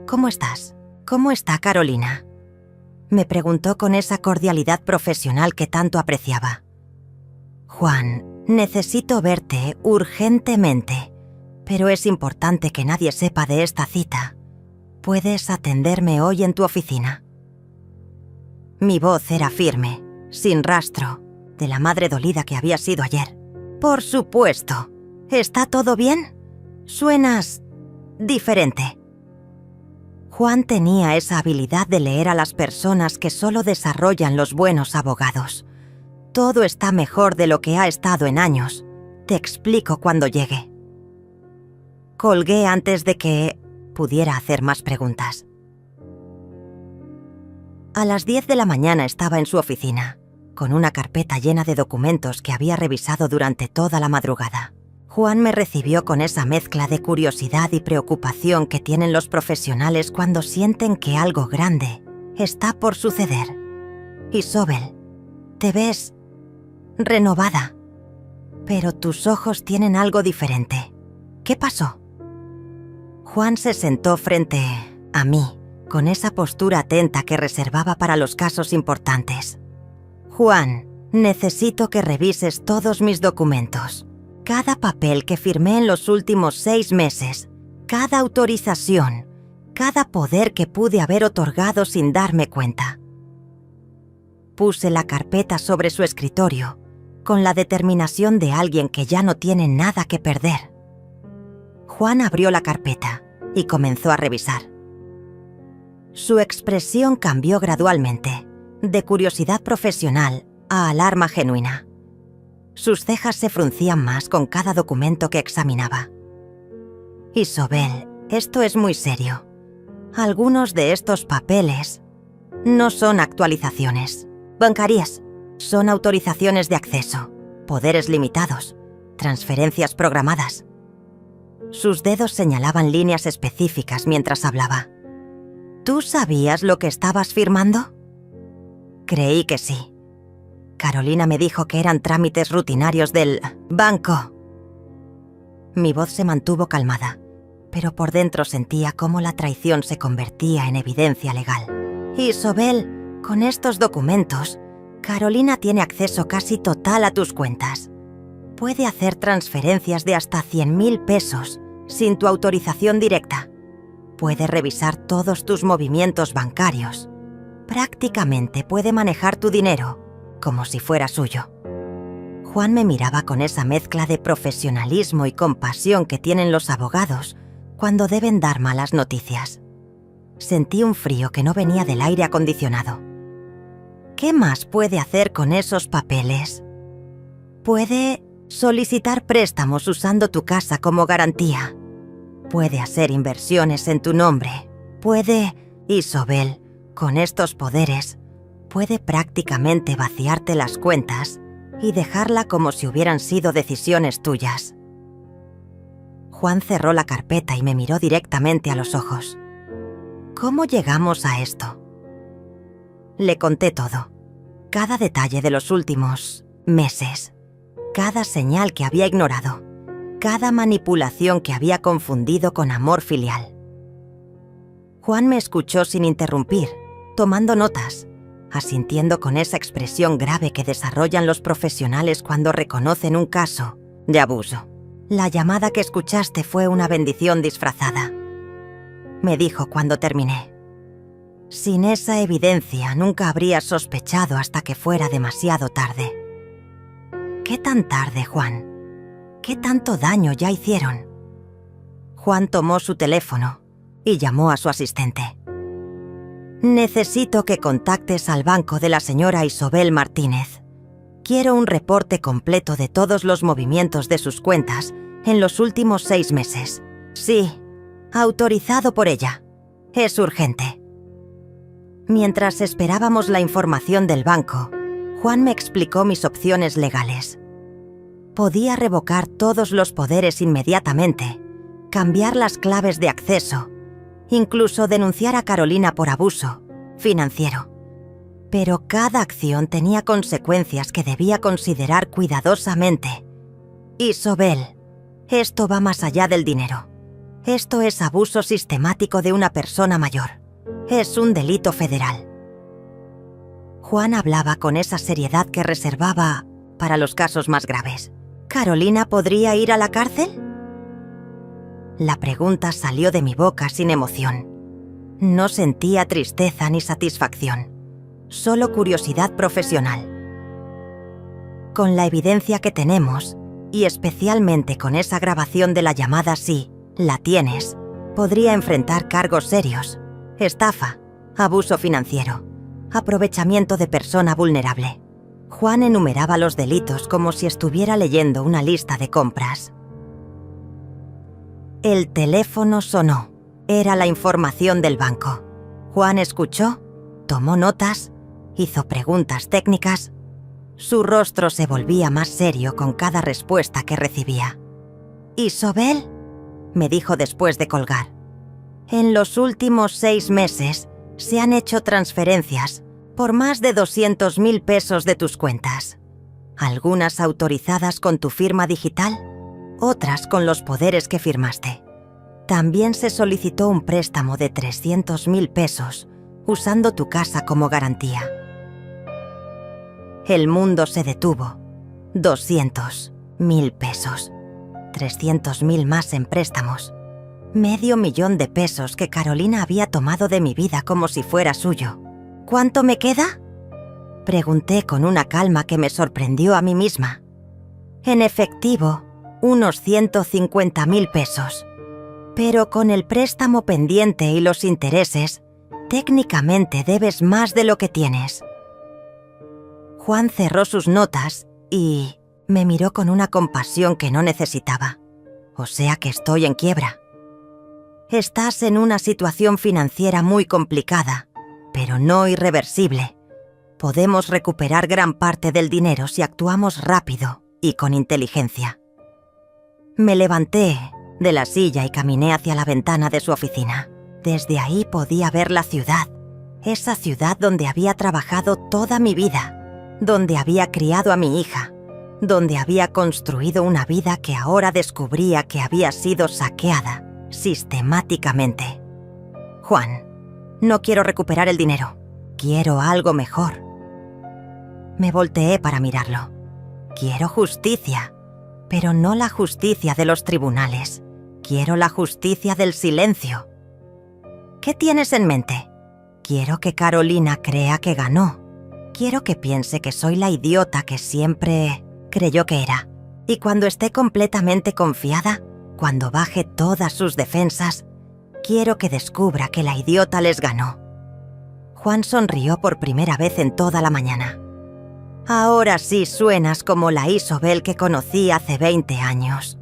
¿Cómo estás? ¿Cómo está Carolina? Me preguntó con esa cordialidad profesional que tanto apreciaba. Juan, necesito verte urgentemente, pero es importante que nadie sepa de esta cita. ¿Puedes atenderme hoy en tu oficina? Mi voz era firme, sin rastro, de la madre dolida que había sido ayer. Por supuesto. ¿Está todo bien? Suenas diferente. Juan tenía esa habilidad de leer a las personas que solo desarrollan los buenos abogados. Todo está mejor de lo que ha estado en años. Te explico cuando llegue. Colgué antes de que pudiera hacer más preguntas. A las 10 de la mañana estaba en su oficina, con una carpeta llena de documentos que había revisado durante toda la madrugada. Juan me recibió con esa mezcla de curiosidad y preocupación que tienen los profesionales cuando sienten que algo grande está por suceder. Isobel, te ves renovada, pero tus ojos tienen algo diferente. ¿Qué pasó? Juan se sentó frente a mí, con esa postura atenta que reservaba para los casos importantes. Juan, necesito que revises todos mis documentos. Cada papel que firmé en los últimos 6 meses, cada autorización, cada poder que pude haber otorgado sin darme cuenta. Puse la carpeta sobre su escritorio, con la determinación de alguien que ya no tiene nada que perder. Juan abrió la carpeta y comenzó a revisar. Su expresión cambió gradualmente, de curiosidad profesional a alarma genuina. Sus cejas se fruncían más con cada documento que examinaba. Isobel, esto es muy serio. Algunos de estos papeles no son actualizaciones bancarias, son autorizaciones de acceso, poderes limitados, transferencias programadas. Sus dedos señalaban líneas específicas mientras hablaba. ¿Tú sabías lo que estabas firmando? Creí que sí. Carolina me dijo que eran trámites rutinarios del banco. Mi voz se mantuvo calmada, pero por dentro sentía cómo la traición se convertía en evidencia legal. Isobel, con estos documentos, Carolina tiene acceso casi total a tus cuentas. Puede hacer transferencias de hasta 100,000 pesos sin tu autorización directa. Puede revisar todos tus movimientos bancarios. Prácticamente puede manejar tu dinero como si fuera suyo. Juan me miraba con esa mezcla de profesionalismo y compasión que tienen los abogados cuando deben dar malas noticias. Sentí un frío que no venía del aire acondicionado. ¿Qué más puede hacer con esos papeles? Puede solicitar préstamos usando tu casa como garantía. Puede hacer inversiones en tu nombre. Puede, Isobel, con estos poderes, puede prácticamente vaciarte las cuentas y dejarla como si hubieran sido decisiones tuyas. Juan cerró la carpeta y me miró directamente a los ojos. ¿Cómo llegamos a esto? Le conté todo, cada detalle de los últimos meses, cada señal que había ignorado, cada manipulación que había confundido con amor filial. Juan me escuchó sin interrumpir, tomando notas, asintiendo con esa expresión grave que desarrollan los profesionales cuando reconocen un caso de abuso. La llamada que escuchaste fue una bendición disfrazada, me dijo cuando terminé. Sin esa evidencia nunca habrías sospechado hasta que fuera demasiado tarde. ¿Qué tan tarde, Juan? ¿Qué tanto daño ya hicieron? Juan tomó su teléfono y llamó a su asistente. Necesito que contactes al banco de la señora Isobel Martínez. Quiero un reporte completo de todos los movimientos de sus cuentas en los últimos 6 meses. Sí, autorizado por ella. Es urgente. Mientras esperábamos la información del banco, Juan me explicó mis opciones legales. Podía revocar todos los poderes inmediatamente, cambiar las claves de acceso, incluso denunciar a Carolina por abuso financiero. Pero cada acción tenía consecuencias que debía considerar cuidadosamente. Isobel, esto va más allá del dinero. Esto es abuso sistemático de una persona mayor. Es un delito federal. Juan hablaba con esa seriedad que reservaba para los casos más graves. ¿Carolina podría ir a la cárcel? La pregunta salió de mi boca sin emoción. No sentía tristeza ni satisfacción, solo curiosidad profesional. Con la evidencia que tenemos, y especialmente con esa grabación de la llamada si la tienes, podría enfrentar cargos serios: estafa, abuso financiero, aprovechamiento de persona vulnerable. Juan enumeraba los delitos como si estuviera leyendo una lista de compras. El teléfono sonó. Era la información del banco. Juan escuchó, tomó notas, hizo preguntas técnicas. Su rostro se volvía más serio con cada respuesta que recibía. «Isobel», me dijo después de colgar, «en los últimos 6 meses se han hecho transferencias por más de 200.000 pesos de tus cuentas. Algunas autorizadas con tu firma digital, otras con los poderes que firmaste. También se solicitó un préstamo de 300.000 pesos, usando tu casa como garantía». El mundo se detuvo. 200.000 pesos. 300.000 más en préstamos. $500.000 de pesos que Carolina había tomado de mi vida como si fuera suyo. ¿Cuánto me queda?, pregunté con una calma que me sorprendió a mí misma. En efectivo, unos 150.000 pesos. Pero con el préstamo pendiente y los intereses, técnicamente debes más de lo que tienes. Juan cerró sus notas y me miró con una compasión que no necesitaba. O sea que estoy en quiebra. Estás en una situación financiera muy complicada, pero no irreversible. Podemos recuperar gran parte del dinero si actuamos rápido y con inteligencia. Me levanté de la silla y caminé hacia la ventana de su oficina. Desde ahí podía ver la ciudad, esa ciudad donde había trabajado toda mi vida, donde había criado a mi hija, donde había construido una vida que ahora descubría que había sido saqueada sistemáticamente. Juan, no quiero recuperar el dinero, quiero algo mejor. Me volteé para mirarlo. Quiero justicia, pero no la justicia de los tribunales. Quiero la justicia del silencio. ¿Qué tienes en mente? Quiero que Carolina crea que ganó. Quiero que piense que soy la idiota que siempre creyó que era. Y cuando esté completamente confiada, cuando baje todas sus defensas, quiero que descubra que la idiota les ganó. Juan sonrió por primera vez en toda la mañana. Ahora sí suenas como la Isobel que conocí hace 20 años.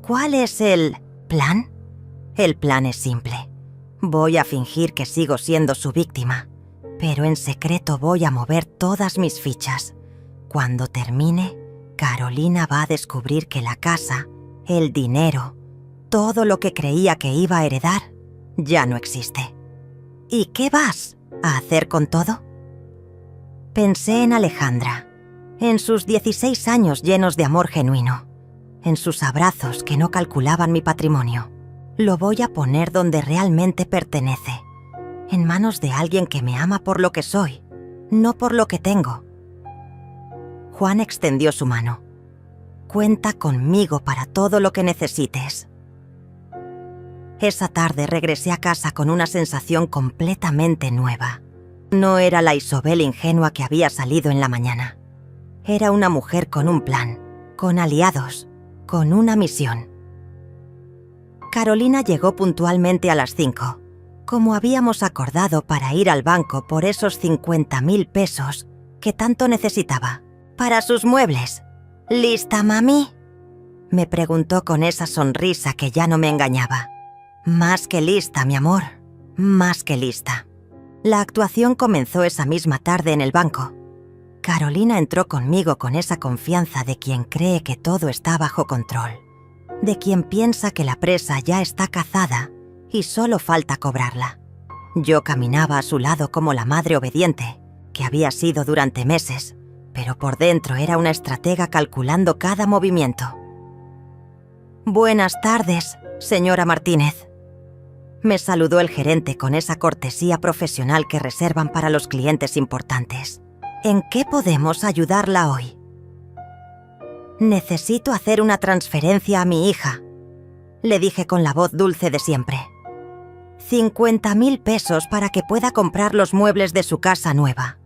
¿Cuál es el plan? El plan es simple. Voy a fingir que sigo siendo su víctima, pero en secreto voy a mover todas mis fichas. Cuando termine, Carolina va a descubrir que la casa, el dinero, todo lo que creía que iba a heredar, ya no existe. ¿Y qué vas a hacer con todo? Pensé en Alejandra, en sus 16 años llenos de amor genuino, en sus abrazos que no calculaban mi patrimonio. Lo voy a poner donde realmente pertenece, en manos de alguien que me ama por lo que soy, no por lo que tengo. Juan extendió su mano. Cuenta conmigo para todo lo que necesites. Esa tarde regresé a casa con una sensación completamente nueva. No era la Isobel ingenua que había salido en la mañana. Era una mujer con un plan, con aliados, con una misión. Carolina llegó puntualmente a las 5, como habíamos acordado, para ir al banco por esos 50.000 pesos que tanto necesitaba para sus muebles. ¿Lista, mami?, me preguntó con esa sonrisa que ya no me engañaba. Más que lista, mi amor, más que lista. La actuación comenzó esa misma tarde en el banco. Carolina entró conmigo con esa confianza de quien cree que todo está bajo control, de quien piensa que la presa ya está cazada y solo falta cobrarla. Yo caminaba a su lado como la madre obediente, que había sido durante meses, pero por dentro era una estratega calculando cada movimiento. «Buenas tardes, señora Martínez», me saludó el gerente con esa cortesía profesional que reservan para los clientes importantes. ¿En qué podemos ayudarla hoy? Necesito hacer una transferencia a mi hija, le dije con la voz dulce de siempre. 50.000 pesos para que pueda comprar los muebles de su casa nueva.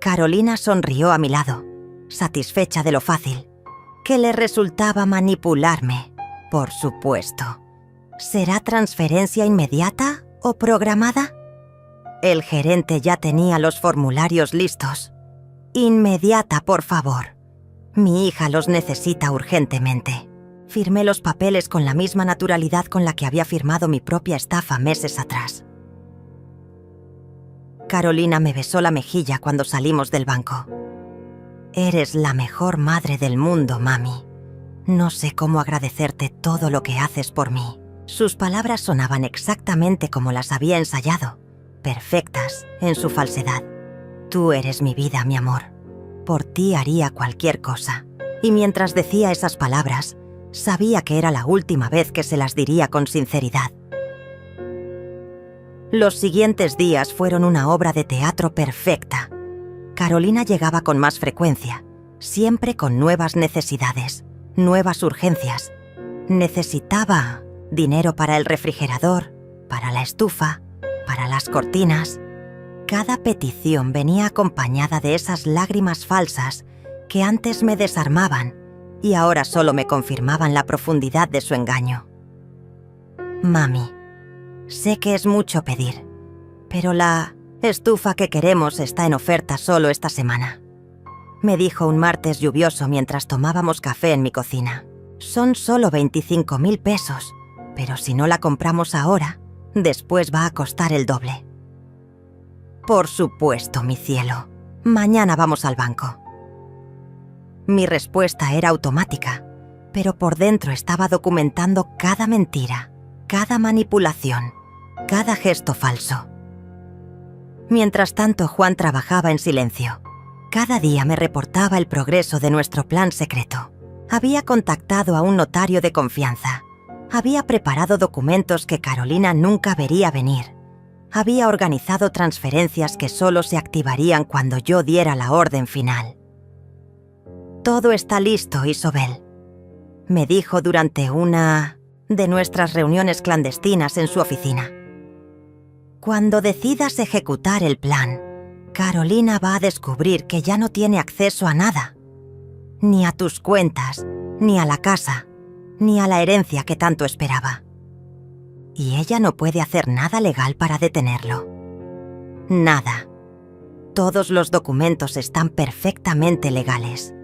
Carolina sonrió a mi lado, satisfecha de lo fácil, que le resultaba manipularme, por supuesto. ¿Será transferencia inmediata o programada? El gerente ya tenía los formularios listos. Inmediata, por favor. Mi hija los necesita urgentemente. Firmé los papeles con la misma naturalidad con la que había firmado mi propia estafa meses atrás. Carolina me besó la mejilla cuando salimos del banco. Eres la mejor madre del mundo, mami. No sé cómo agradecerte todo lo que haces por mí. Sus palabras sonaban exactamente como las había ensayado, perfectas en su falsedad. Tú eres mi vida, mi amor. Por ti haría cualquier cosa. Y mientras decía esas palabras, sabía que era la última vez que se las diría con sinceridad. Los siguientes días fueron una obra de teatro perfecta. Carolina llegaba con más frecuencia, siempre con nuevas necesidades, nuevas urgencias. Necesitaba dinero para el refrigerador, para la estufa, para las cortinas. Cada petición venía acompañada de esas lágrimas falsas que antes me desarmaban y ahora solo me confirmaban la profundidad de su engaño. Mami, sé que es mucho pedir, pero la estufa que queremos está en oferta solo esta semana, me dijo un martes lluvioso mientras tomábamos café en mi cocina. Son solo 25.000 pesos, pero si no la compramos ahora, después va a costar el doble. Por supuesto, mi cielo. Mañana vamos al banco. Mi respuesta era automática, pero por dentro estaba documentando cada mentira, cada manipulación, cada gesto falso. Mientras tanto, Juan trabajaba en silencio. Cada día me reportaba el progreso de nuestro plan secreto. Había contactado a un notario de confianza. Había preparado documentos que Carolina nunca vería venir. Había organizado transferencias que solo se activarían cuando yo diera la orden final. Todo está listo, Isobel, me dijo durante una de nuestras reuniones clandestinas en su oficina. Cuando decidas ejecutar el plan, Carolina va a descubrir que ya no tiene acceso a nada. Ni a tus cuentas, ni a la casa, ni a la herencia que tanto esperaba. Y ella no puede hacer nada legal para detenerlo. Nada. Todos los documentos están perfectamente legales.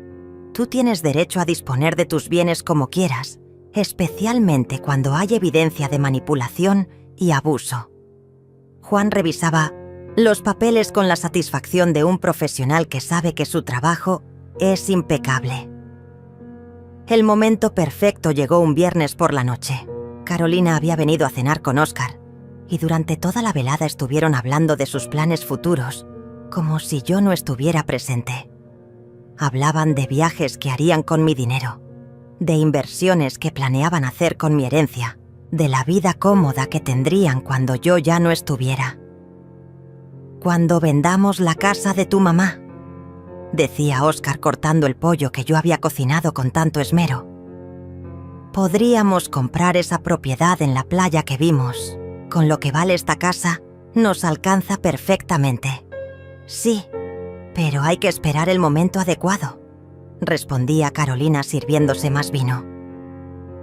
Tú tienes derecho a disponer de tus bienes como quieras, especialmente cuando hay evidencia de manipulación y abuso. Juan revisaba los papeles con la satisfacción de un profesional que sabe que su trabajo es impecable. El momento perfecto llegó un viernes por la noche. Carolina había venido a cenar con Óscar y durante toda la velada estuvieron hablando de sus planes futuros, como si yo no estuviera presente. Hablaban de viajes que harían con mi dinero, de inversiones que planeaban hacer con mi herencia, de la vida cómoda que tendrían cuando yo ya no estuviera. Cuando vendamos la casa de tu mamá, decía Óscar cortando el pollo que yo había cocinado con tanto esmero. Podríamos comprar esa propiedad en la playa que vimos. Con lo que vale esta casa, nos alcanza perfectamente. Sí, pero hay que esperar el momento adecuado, respondía Carolina sirviéndose más vino.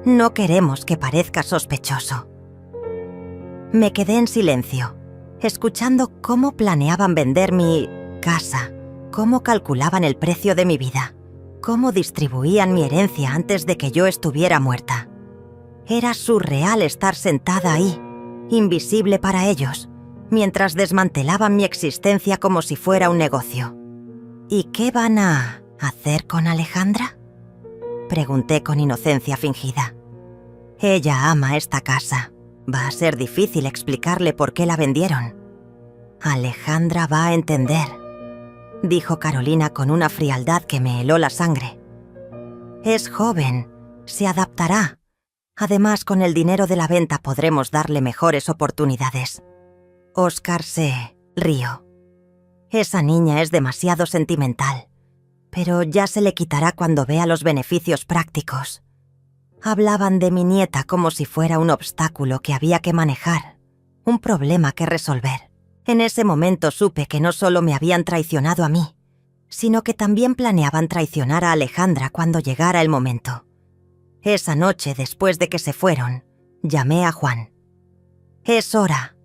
No queremos que parezca sospechoso. Me quedé en silencio, escuchando cómo planeaban vender mi casa, cómo calculaban el precio de mi vida, cómo distribuían mi herencia antes de que yo estuviera muerta. Era surreal estar sentada ahí, invisible para ellos, mientras desmantelaban mi existencia como si fuera un negocio. ¿Y qué van a hacer con Alejandra?, pregunté con inocencia fingida. Ella ama esta casa. Va a ser difícil explicarle por qué la vendieron. Alejandra va a entender, dijo Carolina con una frialdad que me heló la sangre. Es joven, se adaptará. Además, con el dinero de la venta podremos darle mejores oportunidades. Óscar se rió. Esa niña es demasiado sentimental, pero ya se le quitará cuando vea los beneficios prácticos. Hablaban de mi nieta como si fuera un obstáculo que había que manejar, un problema que resolver. En ese momento supe que no solo me habían traicionado a mí, sino que también planeaban traicionar a Alejandra cuando llegara el momento. Esa noche, después de que se fueron, llamé a Juan. «Es hora»,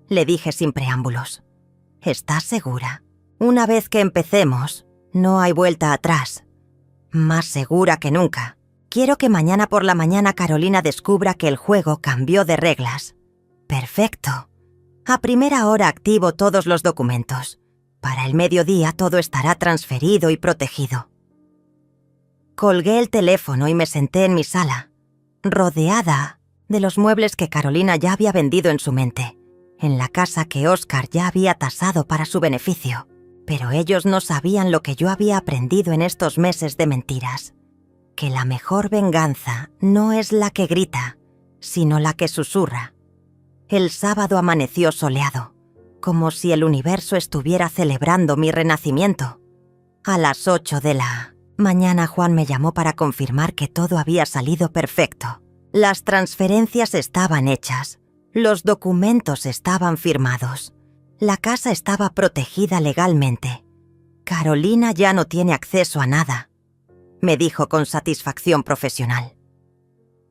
le dije sin preámbulos. «¿Estás segura? Una vez que empecemos, no hay vuelta atrás. Más segura que nunca. Quiero que mañana por la mañana Carolina descubra que el juego cambió de reglas». «Perfecto. A primera hora activo todos los documentos. Para el mediodía todo estará transferido y protegido». Colgué el teléfono y me senté en mi sala, rodeada de los muebles que Carolina ya había vendido en su mente, en la casa que Óscar ya había tasado para su beneficio. Pero ellos no sabían lo que yo había aprendido en estos meses de mentiras. Que la mejor venganza no es la que grita, sino la que susurra. El sábado amaneció soleado, como si el universo estuviera celebrando mi renacimiento. A las 8 de la mañana Juan me llamó para confirmar que todo había salido perfecto. Las transferencias estaban hechas, los documentos estaban firmados, la casa estaba protegida legalmente. Carolina ya no tiene acceso a nada, me dijo con satisfacción profesional.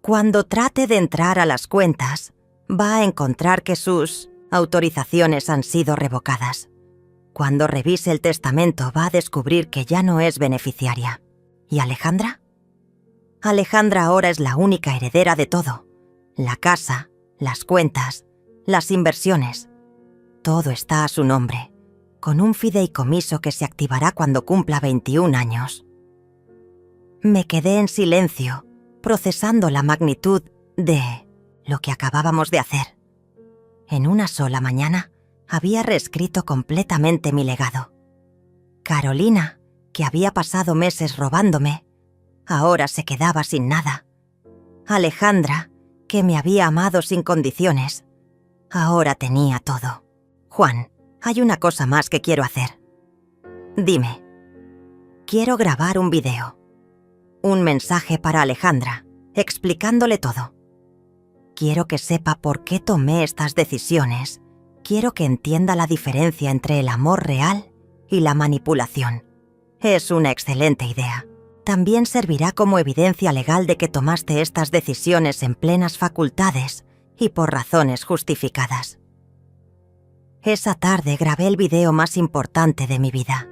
Cuando trate de entrar a las cuentas, va a encontrar que sus autorizaciones han sido revocadas. Cuando revise el testamento va a descubrir que ya no es beneficiaria. ¿Y Alejandra? Alejandra ahora es la única heredera de todo. La casa, las cuentas, las inversiones. Todo está a su nombre, con un fideicomiso que se activará cuando cumpla 21 años. Me quedé en silencio, procesando la magnitud de lo que acabábamos de hacer. En una sola mañana, había reescrito completamente mi legado. Carolina, que había pasado meses robándome, ahora se quedaba sin nada. Alejandra, que me había amado sin condiciones, ahora tenía todo. Juan, hay una cosa más que quiero hacer. Dime. Quiero grabar un video. Un mensaje para Alejandra, explicándole todo. Quiero que sepa por qué tomé estas decisiones. Quiero que entienda la diferencia entre el amor real y la manipulación. Es una excelente idea. También servirá como evidencia legal de que tomaste estas decisiones en plenas facultades y por razones justificadas. Esa tarde grabé el video más importante de mi vida.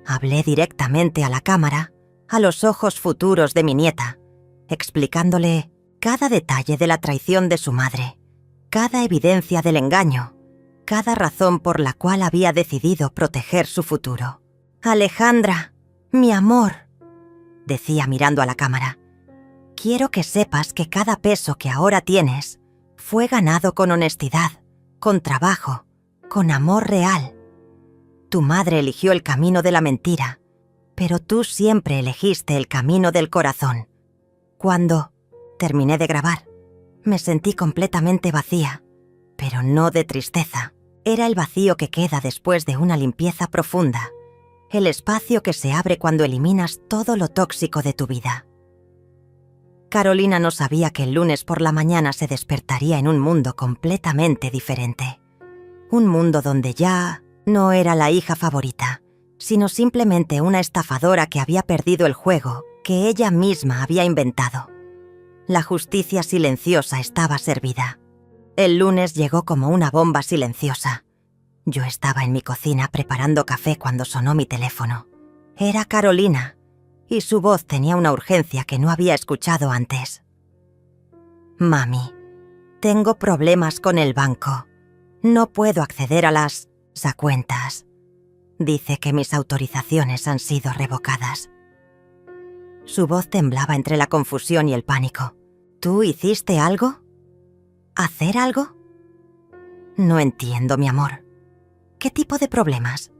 Hablé directamente a la cámara, a los ojos futuros de mi nieta, explicándole cada detalle de la traición de su madre, cada evidencia del engaño, cada razón por la cual había decidido proteger su futuro. «Alejandra, mi amor», decía mirando a la cámara, «quiero que sepas que cada peso que ahora tienes fue ganado con honestidad, con trabajo, con amor real. Tu madre eligió el camino de la mentira, pero tú siempre elegiste el camino del corazón». Cuando terminé de grabar, me sentí completamente vacía, pero no de tristeza. Era el vacío que queda después de una limpieza profunda, el espacio que se abre cuando eliminas todo lo tóxico de tu vida. Carolina no sabía que el lunes por la mañana se despertaría en un mundo completamente diferente. Un mundo donde ya no era la hija favorita, sino simplemente una estafadora que había perdido el juego que ella misma había inventado. La justicia silenciosa estaba servida. El lunes llegó como una bomba silenciosa. Yo estaba en mi cocina preparando café cuando sonó mi teléfono. Era Carolina, y su voz tenía una urgencia que no había escuchado antes. «Mami, tengo problemas con el banco. No puedo acceder a las cuentas. Dice que mis autorizaciones han sido revocadas». Su voz temblaba entre la confusión y el pánico. «¿Tú hiciste algo? ¿Hacer algo?» «No entiendo, mi amor. ¿Qué tipo de problemas?»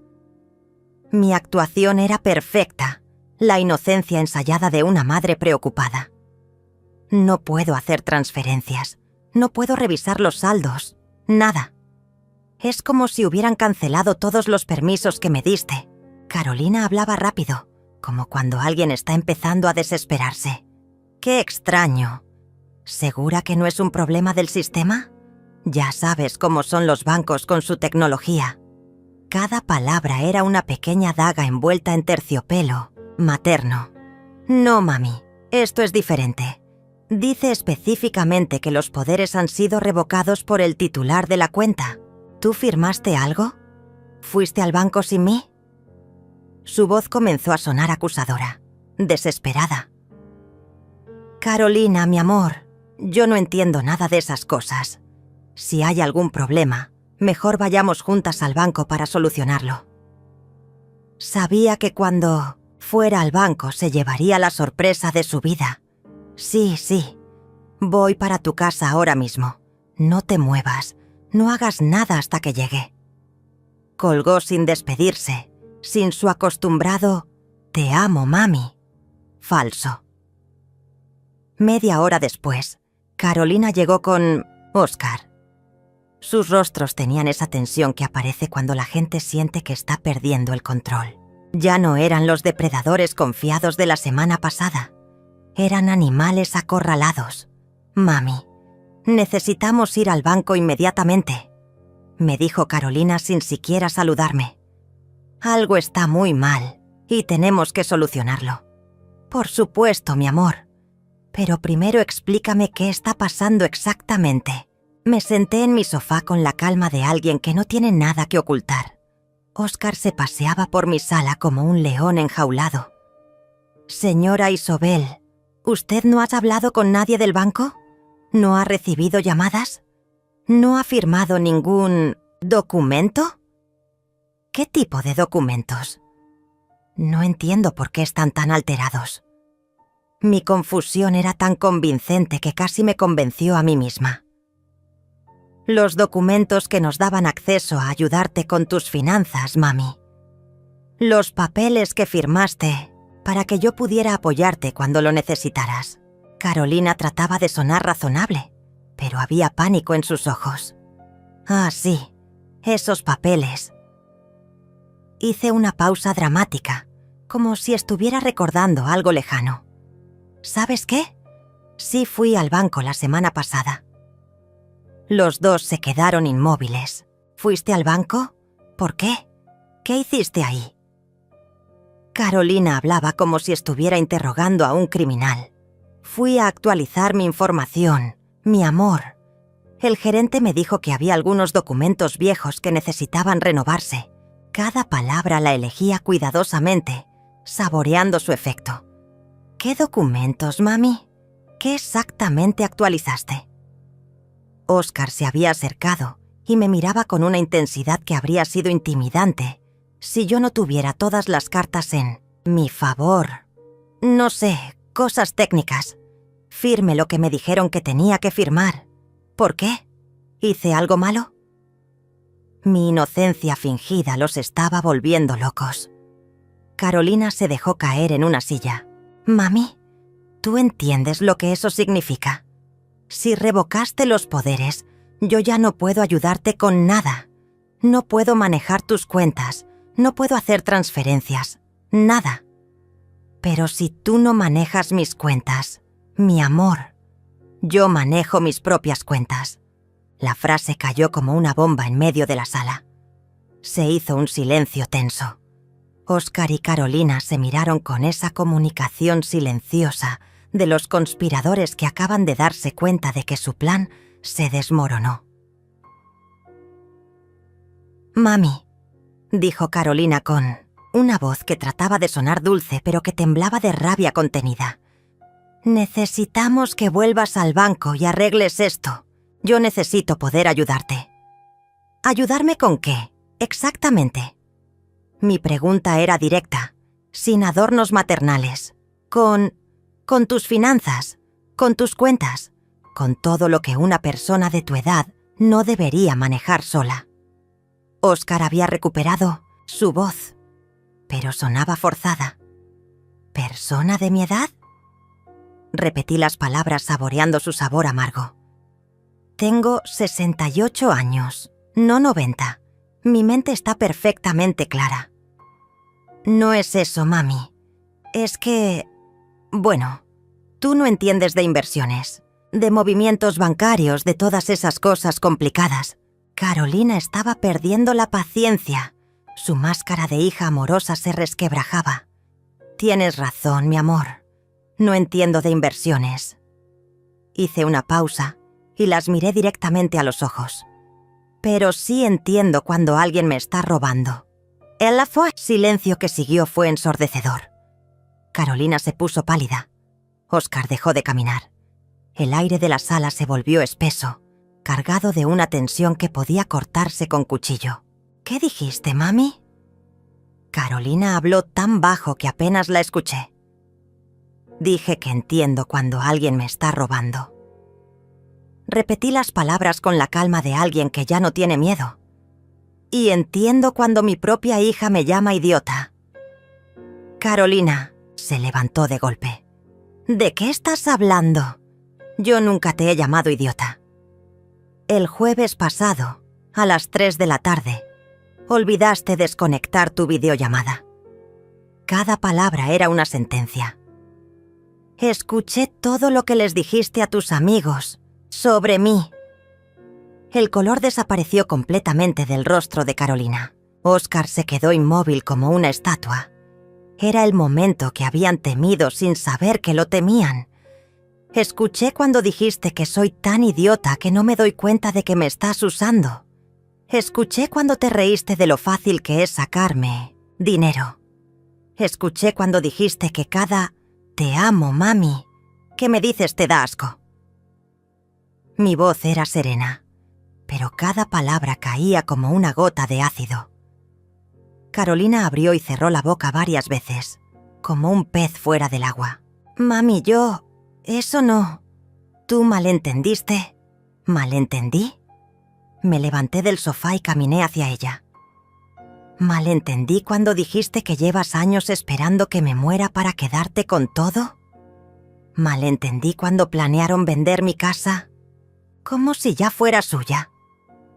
Mi actuación era perfecta, la inocencia ensayada de una madre preocupada. No puedo hacer transferencias, no puedo revisar los saldos, nada. Es como si hubieran cancelado todos los permisos que me diste. Carolina hablaba rápido, como cuando alguien está empezando a desesperarse. ¡Qué extraño! ¿Segura que no es un problema del sistema? Ya sabes cómo son los bancos con su tecnología. Cada palabra era una pequeña daga envuelta en terciopelo materno. No, mami, esto es diferente. Dice específicamente que los poderes han sido revocados por el titular de la cuenta. ¿Tú firmaste algo? ¿Fuiste al banco sin mí? Su voz comenzó a sonar acusadora, desesperada. Carolina, mi amor, yo no entiendo nada de esas cosas. Si hay algún problema, mejor vayamos juntas al banco para solucionarlo. Sabía que cuando fuera al banco se llevaría la sorpresa de su vida. Sí. Voy para tu casa ahora mismo. No te muevas. No hagas nada hasta que llegue. Colgó sin despedirse, sin su acostumbrado «Te amo, mami». Falso. Media hora después, Carolina llegó con Oscar. Sus rostros tenían esa tensión que aparece cuando la gente siente que está perdiendo el control. Ya no eran los depredadores confiados de la semana pasada. Eran animales acorralados. «Mami, necesitamos ir al banco inmediatamente», me dijo Carolina sin siquiera saludarme. «Algo está muy mal y tenemos que solucionarlo». «Por supuesto, mi amor. Pero primero explícame qué está pasando exactamente». Me senté en mi sofá con la calma de alguien que no tiene nada que ocultar. Oscar se paseaba por mi sala como un león enjaulado. «Señora Isobel, ¿usted no ha hablado con nadie del banco? ¿No ha recibido llamadas? ¿No ha firmado ningún documento?» ¿Qué tipo de documentos? No entiendo por qué están tan alterados. Mi confusión era tan convincente que casi me convenció a mí misma. Los documentos que nos daban acceso a ayudarte con tus finanzas, mami. Los papeles que firmaste para que yo pudiera apoyarte cuando lo necesitaras. Carolina trataba de sonar razonable, pero había pánico en sus ojos. Ah, sí, esos papeles. Hice una pausa dramática, como si estuviera recordando algo lejano. ¿Sabes qué? Sí fui al banco la semana pasada. Los dos se quedaron inmóviles. ¿Fuiste al banco? ¿Por qué? ¿Qué hiciste ahí? Carolina hablaba como si estuviera interrogando a un criminal. Fui a actualizar mi información, mi amor. El gerente me dijo que había algunos documentos viejos que necesitaban renovarse. Cada palabra la elegía cuidadosamente, saboreando su efecto. ¿Qué documentos, mami? ¿Qué exactamente actualizaste? Oscar se había acercado y me miraba con una intensidad que habría sido intimidante si yo no tuviera todas las cartas en mi favor. No sé, cosas técnicas. Firme lo que me dijeron que tenía que firmar. ¿Por qué? ¿Hice algo malo? Mi inocencia fingida los estaba volviendo locos. Carolina se dejó caer en una silla. Mami, ¿tú entiendes lo que eso significa? Si revocaste los poderes, yo ya no puedo ayudarte con nada. No puedo manejar tus cuentas, no puedo hacer transferencias, nada. Pero si tú no manejas mis cuentas, mi amor, yo manejo mis propias cuentas. La frase cayó como una bomba en medio de la sala. Se hizo un silencio tenso. Oscar y Carolina se miraron con esa comunicación silenciosa de los conspiradores que acaban de darse cuenta de que su plan se desmoronó. «Mami», dijo Carolina con una voz que trataba de sonar dulce pero que temblaba de rabia contenida. «Necesitamos que vuelvas al banco y arregles esto. Yo necesito poder ayudarte». ¿Ayudarme con qué? Exactamente. Mi pregunta era directa, sin adornos maternales. Con tus finanzas, con tus cuentas, con todo lo que una persona de tu edad no debería manejar sola. Oscar había recuperado su voz, pero sonaba forzada. ¿Persona de mi edad? Repetí las palabras saboreando su sabor amargo. Tengo 68 años. no 90. Mi mente está perfectamente clara. No es eso, mami. Es que... Bueno, tú no entiendes de inversiones, de movimientos bancarios, de todas esas cosas complicadas. Carolina estaba perdiendo la paciencia. Su máscara de hija amorosa se resquebrajaba. Tienes razón, mi amor. No entiendo de inversiones. Hice una pausa y las miré directamente a los ojos. Pero sí entiendo cuando alguien me está robando. El silencio que siguió fue ensordecedor. Carolina se puso pálida. Oscar dejó de caminar. El aire de la sala se volvió espeso, cargado de una tensión que podía cortarse con cuchillo. ¿Qué dijiste, mami? Carolina habló tan bajo que apenas la escuché. Dije que entiendo cuando alguien me está robando. Repetí las palabras con la calma de alguien que ya no tiene miedo. Y entiendo cuando mi propia hija me llama idiota. Carolina se levantó de golpe. ¿De qué estás hablando? Yo nunca te he llamado idiota. El jueves pasado, a las 3 de la tarde, olvidaste desconectar tu videollamada. Cada palabra era una sentencia. Escuché todo lo que les dijiste a tus amigos sobre mí. El color desapareció completamente del rostro de Carolina. Oscar se quedó inmóvil como una estatua. Era el momento que habían temido sin saber que lo temían. Escuché cuando dijiste que soy tan idiota que no me doy cuenta de que me estás usando. Escuché cuando te reíste de lo fácil que es sacarme dinero. Escuché cuando dijiste que cada «te amo, mami» que me dices te da asco. Mi voz era serena, pero cada palabra caía como una gota de ácido. Carolina abrió y cerró la boca varias veces, como un pez fuera del agua. Mami, eso no. ¿Tú malentendiste? ¿Malentendí? Me levanté del sofá y caminé hacia ella. ¿Malentendí cuando dijiste que llevas años esperando que me muera para quedarte con todo? ¿Malentendí cuando planearon vender mi casa? Como si ya fuera suya.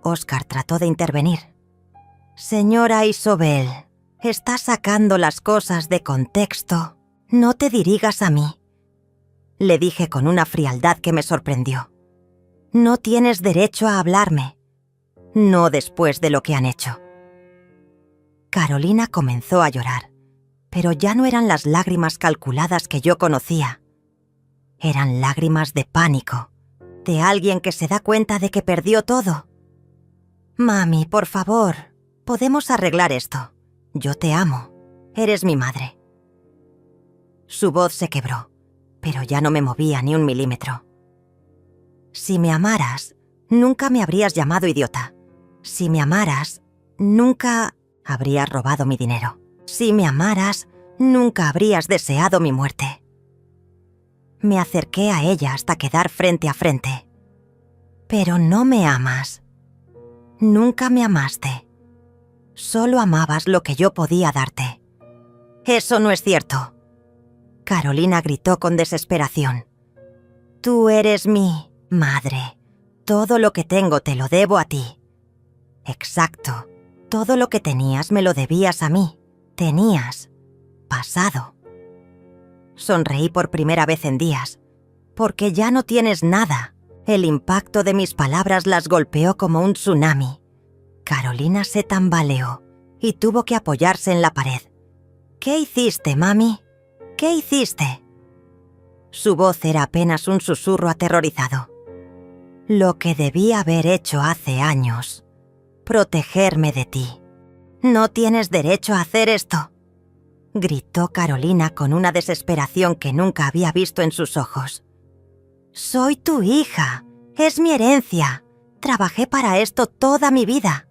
Oscar trató de intervenir. Señora Isobel, está sacando las cosas de contexto. No te dirigas a mí. Le dije con una frialdad que me sorprendió. No tienes derecho a hablarme. No después de lo que han hecho. Carolina comenzó a llorar, pero ya no eran las lágrimas calculadas que yo conocía. Eran lágrimas de pánico, de alguien que se da cuenta de que perdió todo. Mami, por favor, podemos arreglar esto. Yo te amo. Eres mi madre. Su voz se quebró, pero ya no me movía ni un milímetro. Si me amaras, nunca me habrías llamado idiota. Si me amaras, nunca habrías robado mi dinero. Si me amaras, nunca habrías deseado mi muerte. Me acerqué a ella hasta quedar frente a frente. Pero no me amas. Nunca me amaste. Solo amabas lo que yo podía darte. Eso no es cierto. Carolina gritó con desesperación. Tú eres mi madre. Todo lo que tengo te lo debo a ti. Exacto. Todo lo que tenías me lo debías a mí. Tenías pasado. Sonreí por primera vez en días, porque ya no tienes nada. El impacto de mis palabras las golpeó como un tsunami. Carolina se tambaleó y tuvo que apoyarse en la pared. ¿Qué hiciste, mami? ¿Qué hiciste? Su voz era apenas un susurro aterrorizado. Lo que debí haber hecho hace años. Protegerme de ti. No tienes derecho a hacer esto. Gritó Carolina con una desesperación que nunca había visto en sus ojos. Soy tu hija. Es mi herencia. Trabajé para esto toda mi vida.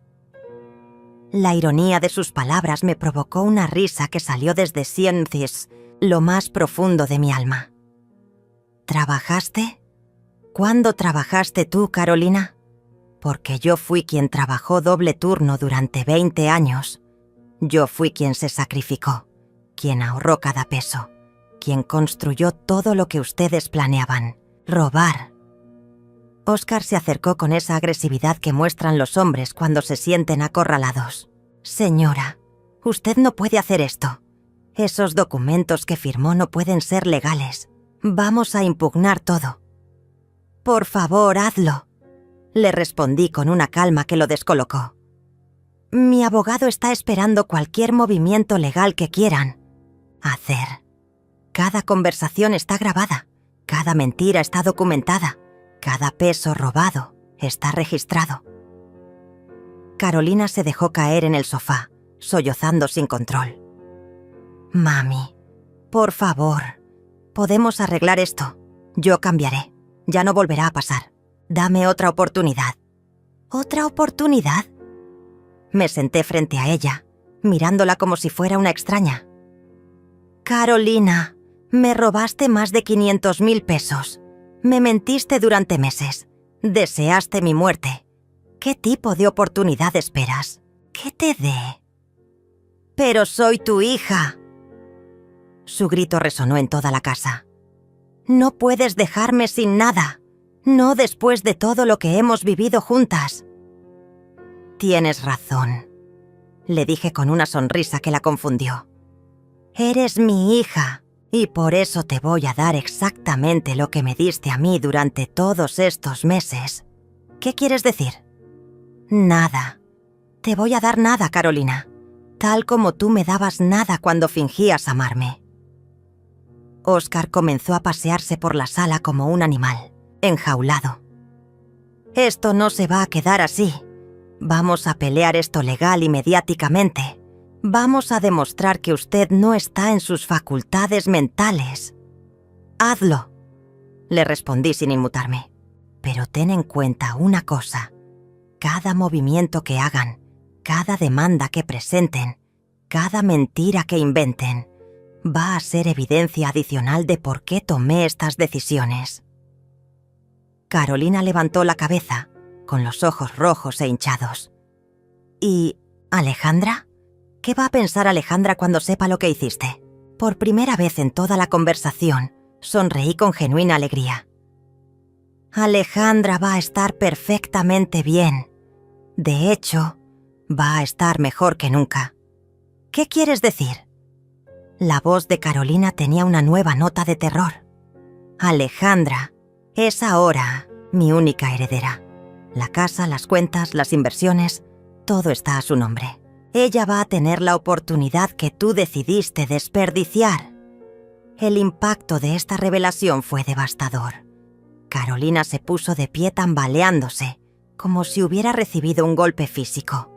La ironía de sus palabras me provocó una risa que salió desde lo más profundo de mi alma. ¿Trabajaste? ¿Cuándo trabajaste tú, Carolina? Porque yo fui quien trabajó doble turno durante 20 años. Yo fui quien se sacrificó, quien ahorró cada peso, quien construyó todo lo que ustedes planeaban, robar. Oscar se acercó con esa agresividad que muestran los hombres cuando se sienten acorralados. Señora, usted no puede hacer esto. Esos documentos que firmó no pueden ser legales. Vamos a impugnar todo. Por favor, hazlo. Le respondí con una calma que lo descolocó. Mi abogado está esperando cualquier movimiento legal que quieran hacer. Cada conversación está grabada, cada mentira está documentada, cada peso robado está registrado. Carolina se dejó caer en el sofá, sollozando sin control. Mami, por favor, podemos arreglar esto. Yo cambiaré. Ya no volverá a pasar. Dame otra oportunidad. ¿Otra oportunidad? Me senté frente a ella, mirándola como si fuera una extraña. Carolina, me robaste más de 500,000 pesos. Me mentiste durante meses. Deseaste mi muerte. ¿Qué tipo de oportunidad esperas? ¿Qué te dé? Pero soy tu hija. Su grito resonó en toda la casa. No puedes dejarme sin nada. No después de todo lo que hemos vivido juntas. Tienes razón, le dije con una sonrisa que la confundió. Eres mi hija, y por eso te voy a dar exactamente lo que me diste a mí durante todos estos meses. ¿Qué quieres decir? Nada. Te voy a dar nada, Carolina, tal como tú me dabas nada cuando fingías amarme. Oscar comenzó a pasearse por la sala como un animal, enjaulado. Esto no se va a quedar así. Vamos a pelear esto legal y mediáticamente. Vamos a demostrar que usted no está en sus facultades mentales. Hazlo, le respondí sin inmutarme. Pero ten en cuenta una cosa. Cada movimiento que hagan, cada demanda que presenten, cada mentira que inventen, va a ser evidencia adicional de por qué tomé estas decisiones. Carolina levantó la cabeza, con los ojos rojos e hinchados. ¿Y Alejandra? ¿Qué va a pensar Alejandra cuando sepa lo que hiciste? Por primera vez en toda la conversación, sonreí con genuina alegría. Alejandra va a estar perfectamente bien. De hecho, va a estar mejor que nunca. ¿Qué quieres decir? La voz de Carolina tenía una nueva nota de terror. Alejandra es ahora mi única heredera. La casa, las cuentas, las inversiones, todo está a su nombre. Ella va a tener la oportunidad que tú decidiste desperdiciar. El impacto de esta revelación fue devastador. Carolina se puso de pie tambaleándose, como si hubiera recibido un golpe físico.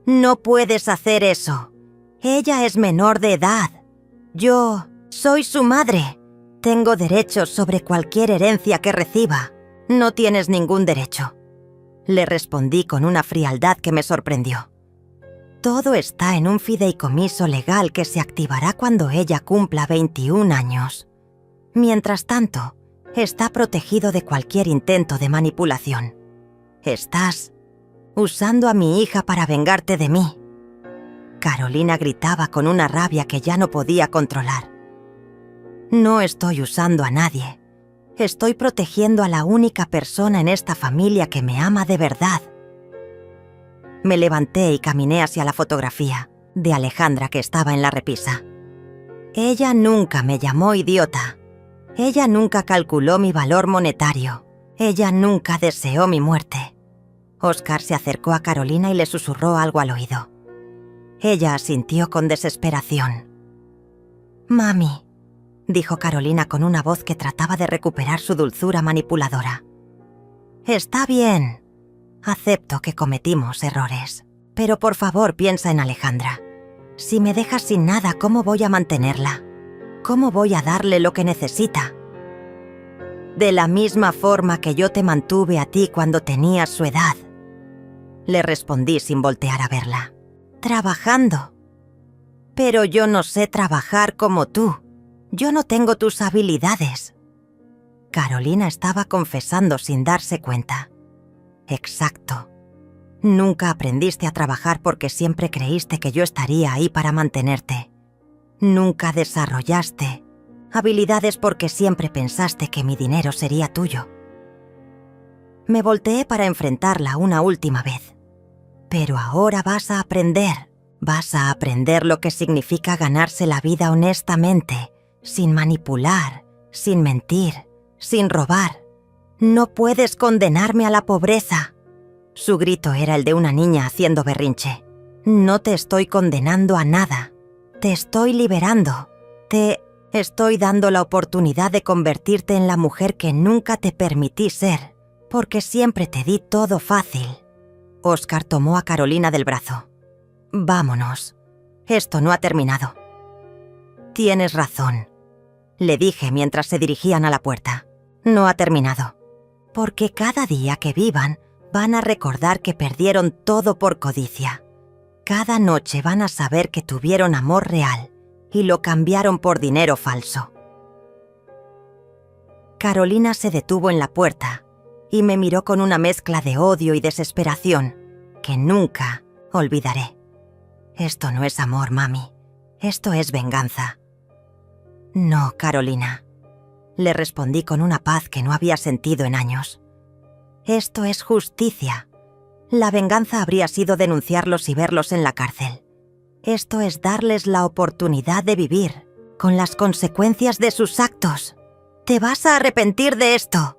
No puedes hacer eso. Ella es menor de edad. Yo soy su madre. Tengo derechos sobre cualquier herencia que reciba. No tienes ningún derecho. Le respondí con una frialdad que me sorprendió. Todo está en un fideicomiso legal que se activará cuando ella cumpla 21 años. Mientras tanto, está protegido de cualquier intento de manipulación. Estás usando a mi hija para vengarte de mí. Carolina gritaba con una rabia que ya no podía controlar. No estoy usando a nadie. Estoy protegiendo a la única persona en esta familia que me ama de verdad. Me levanté y caminé hacia la fotografía de Alejandra que estaba en la repisa. Ella nunca me llamó idiota. Ella nunca calculó mi valor monetario. Ella nunca deseó mi muerte. Oscar se acercó a Carolina y le susurró algo al oído. Ella asintió con desesperación. «Mami», dijo Carolina con una voz que trataba de recuperar su dulzura manipuladora. «Está bien. Acepto que cometimos errores. Pero por favor piensa en Alejandra. Si me dejas sin nada, ¿cómo voy a mantenerla? ¿Cómo voy a darle lo que necesita? De la misma forma que yo te mantuve a ti cuando tenías su edad», le respondí sin voltear a verla. «Trabajando. Pero yo no sé trabajar como tú. Yo no tengo tus habilidades». Carolina estaba confesando sin darse cuenta. Exacto. Nunca aprendiste a trabajar porque siempre creíste que yo estaría ahí para mantenerte. Nunca desarrollaste habilidades porque siempre pensaste que mi dinero sería tuyo. Me volteé para enfrentarla una última vez. Pero ahora vas a aprender lo que significa ganarse la vida honestamente, sin manipular, sin mentir, sin robar. No puedes condenarme a la pobreza. Su grito era el de una niña haciendo berrinche. No te estoy condenando a nada. Te estoy liberando. Te estoy dando la oportunidad de convertirte en la mujer que nunca te permití ser, porque siempre te di todo fácil. Oscar tomó a Carolina del brazo. Vámonos. Esto no ha terminado. Tienes razón, le dije mientras se dirigían a la puerta. No ha terminado. Porque cada día que vivan, van a recordar que perdieron todo por codicia. Cada noche van a saber que tuvieron amor real y lo cambiaron por dinero falso. Carolina se detuvo en la puerta y me miró con una mezcla de odio y desesperación que nunca olvidaré. Esto no es amor, mami. Esto es venganza. No, Carolina, le respondí con una paz que no había sentido en años. Esto es justicia. La venganza habría sido denunciarlos y verlos en la cárcel. Esto es darles la oportunidad de vivir, con las consecuencias de sus actos. «¡Te vas a arrepentir de esto!»,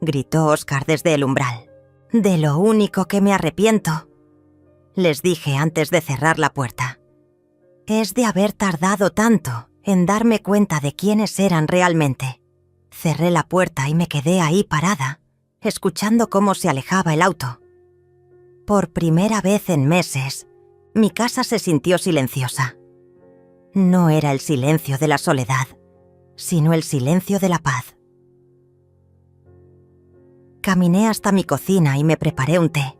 gritó Oscar desde el umbral. «De lo único que me arrepiento», les dije antes de cerrar la puerta, «es de haber tardado tanto en darme cuenta de quiénes eran realmente». Cerré la puerta y me quedé ahí parada, escuchando cómo se alejaba el auto. Por primera vez en meses, mi casa se sintió silenciosa. No era el silencio de la soledad, sino el silencio de la paz. Caminé hasta mi cocina y me preparé un té.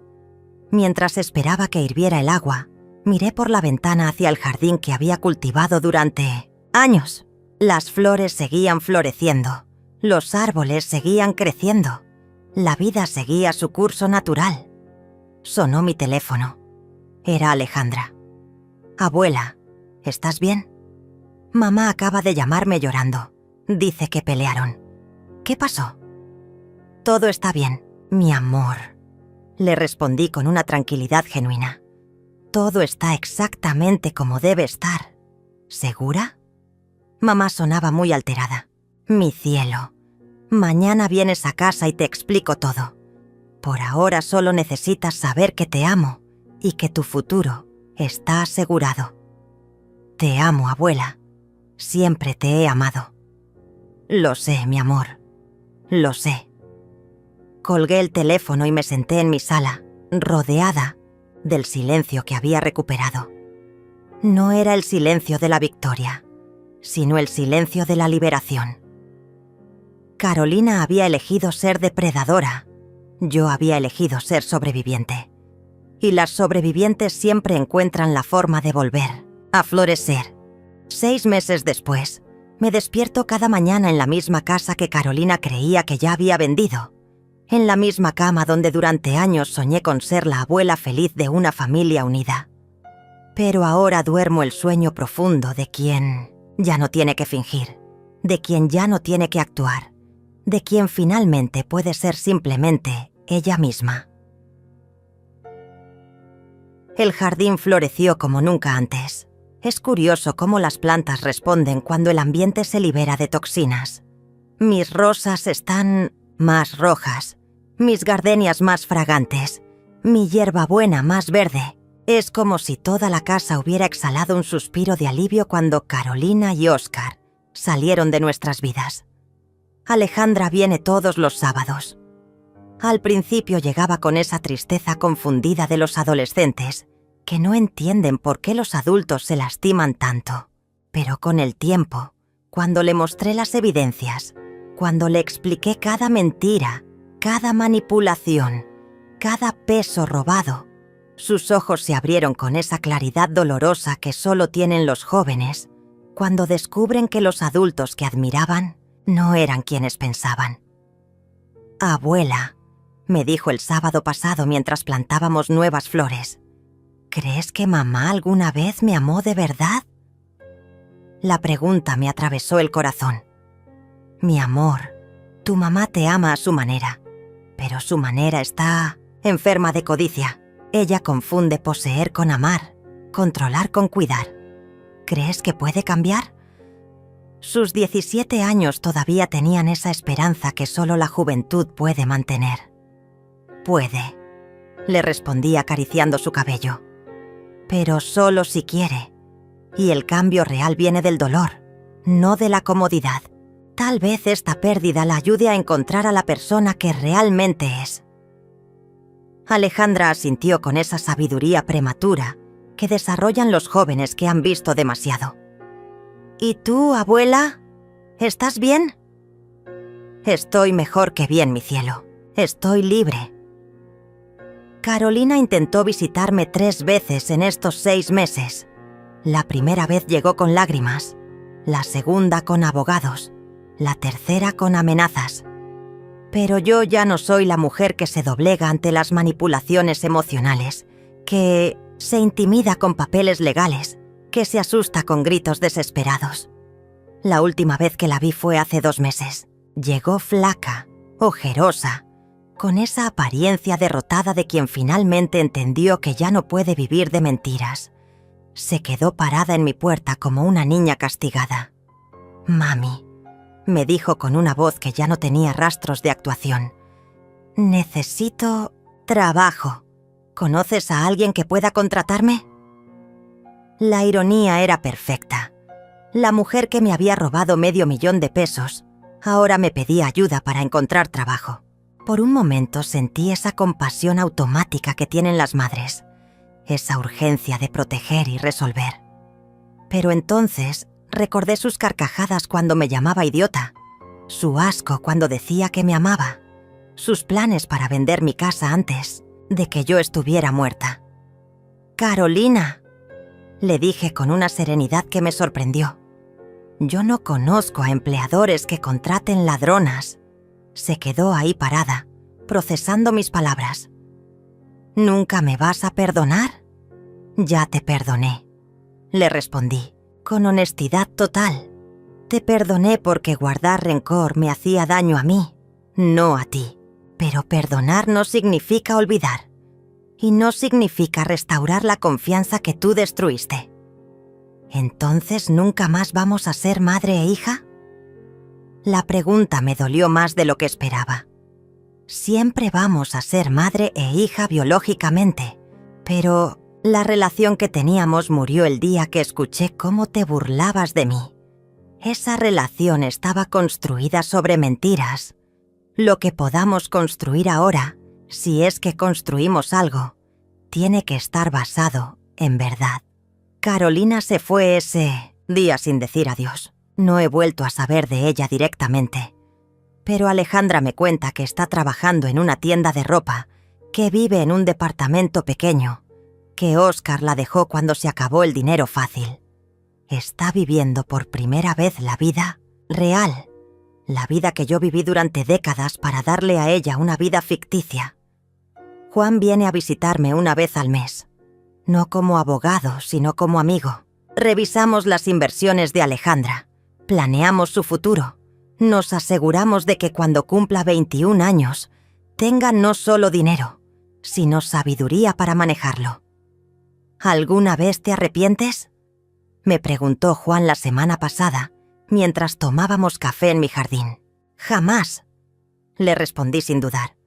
Mientras esperaba que hirviera el agua, miré por la ventana hacia el jardín que había cultivado durante años. Las flores seguían floreciendo, los árboles seguían creciendo, la vida seguía su curso natural. Sonó mi teléfono. Era Alejandra. «Abuela, ¿estás bien?» «Mamá acaba de llamarme llorando. Dice que pelearon». «¿Qué pasó?» «Todo está bien, mi amor», le respondí con una tranquilidad genuina. «Todo está exactamente como debe estar». «¿Segura?» Mamá sonaba muy alterada. «Mi cielo, mañana vienes a casa y te explico todo. Por ahora solo necesitas saber que te amo y que tu futuro está asegurado». «Te amo, abuela. Siempre te he amado». «Lo sé, mi amor. Lo sé». Colgué el teléfono y me senté en mi sala, rodeada del silencio que había recuperado. No era el silencio de la victoria, sino el silencio de la liberación. Carolina había elegido ser depredadora. Yo había elegido ser sobreviviente. Y las sobrevivientes siempre encuentran la forma de volver a florecer. 6 meses después, me despierto cada mañana en la misma casa que Carolina creía que ya había vendido. En la misma cama donde durante años soñé con ser la abuela feliz de una familia unida. Pero ahora duermo el sueño profundo de quien ya no tiene que fingir, de quien ya no tiene que actuar, de quien finalmente puede ser simplemente ella misma. El jardín floreció como nunca antes. Es curioso cómo las plantas responden cuando el ambiente se libera de toxinas. Mis rosas están más rojas, mis gardenias más fragantes, mi hierbabuena más verde. Es como si toda la casa hubiera exhalado un suspiro de alivio cuando Carolina y Oscar salieron de nuestras vidas. Alejandra viene todos los sábados. Al principio llegaba con esa tristeza confundida de los adolescentes, que no entienden por qué los adultos se lastiman tanto. Pero con el tiempo, cuando le mostré las evidencias, cuando le expliqué cada mentira, cada manipulación, cada peso robado, sus ojos se abrieron con esa claridad dolorosa que solo tienen los jóvenes cuando descubren que los adultos que admiraban no eran quienes pensaban. «Abuela», me dijo el sábado pasado mientras plantábamos nuevas flores, «¿crees que mamá alguna vez me amó de verdad?» La pregunta me atravesó el corazón. «Mi amor, tu mamá te ama a su manera, pero su manera está enferma de codicia. Ella confunde poseer con amar, controlar con cuidar. ¿Crees que puede cambiar? Sus 17 años todavía tenían esa esperanza que solo la juventud puede mantener. Puede, le respondí acariciando su cabello. Pero solo si quiere. Y el cambio real viene del dolor, no de la comodidad. Tal vez esta pérdida la ayude a encontrar a la persona que realmente es. Alejandra asintió con esa sabiduría prematura que desarrollan los jóvenes que han visto demasiado. ¿Y tú, abuela? ¿Estás bien? Estoy mejor que bien, mi cielo. Estoy libre. Carolina intentó visitarme 3 veces en estos 6 meses. La primera vez llegó con lágrimas, la segunda con abogados, la tercera con amenazas. Pero yo ya no soy la mujer que se doblega ante las manipulaciones emocionales, que se intimida con papeles legales, que se asusta con gritos desesperados. La última vez que la vi fue hace 2 meses. Llegó flaca, ojerosa, con esa apariencia derrotada de quien finalmente entendió que ya no puede vivir de mentiras. Se quedó parada en mi puerta como una niña castigada. «Mami», me dijo con una voz que ya no tenía rastros de actuación. «Necesito trabajo. ¿Conoces a alguien que pueda contratarme?» La ironía era perfecta. La mujer que me había robado $500,000 ahora me pedía ayuda para encontrar trabajo. Por un momento sentí esa compasión automática que tienen las madres, esa urgencia de proteger y resolver. Pero entonces recordé sus carcajadas cuando me llamaba idiota, su asco cuando decía que me amaba, sus planes para vender mi casa antes de que yo estuviera muerta. «Carolina», le dije con una serenidad que me sorprendió. «Yo no conozco a empleadores que contraten ladronas». Se quedó ahí parada, procesando mis palabras. «¿Nunca me vas a perdonar?» «Ya te perdoné», le respondí, con honestidad total. «Te perdoné porque guardar rencor me hacía daño a mí, no a ti. Pero perdonar no significa olvidar. Y no significa restaurar la confianza que tú destruiste. ¿Entonces nunca más vamos a ser madre e hija?» La pregunta me dolió más de lo que esperaba. Siempre vamos a ser madre e hija biológicamente, pero la relación que teníamos murió el día que escuché cómo te burlabas de mí. Esa relación estaba construida sobre mentiras. Lo que podamos construir ahora, si es que construimos algo, tiene que estar basado en verdad. Carolina se fue ese día sin decir adiós. No he vuelto a saber de ella directamente. Pero Alejandra me cuenta que está trabajando en una tienda de ropa, que vive en un departamento pequeño, que Óscar la dejó cuando se acabó el dinero fácil. Está viviendo por primera vez la vida real, la vida que yo viví durante décadas para darle a ella una vida ficticia. Juan viene a visitarme una vez al mes, no como abogado, sino como amigo. Revisamos las inversiones de Alejandra, planeamos su futuro, nos aseguramos de que cuando cumpla 21 años, tenga no solo dinero, sino sabiduría para manejarlo. ¿Alguna vez te arrepientes?, me preguntó Juan la semana pasada, mientras tomábamos café en mi jardín. «Jamás», le respondí sin dudar.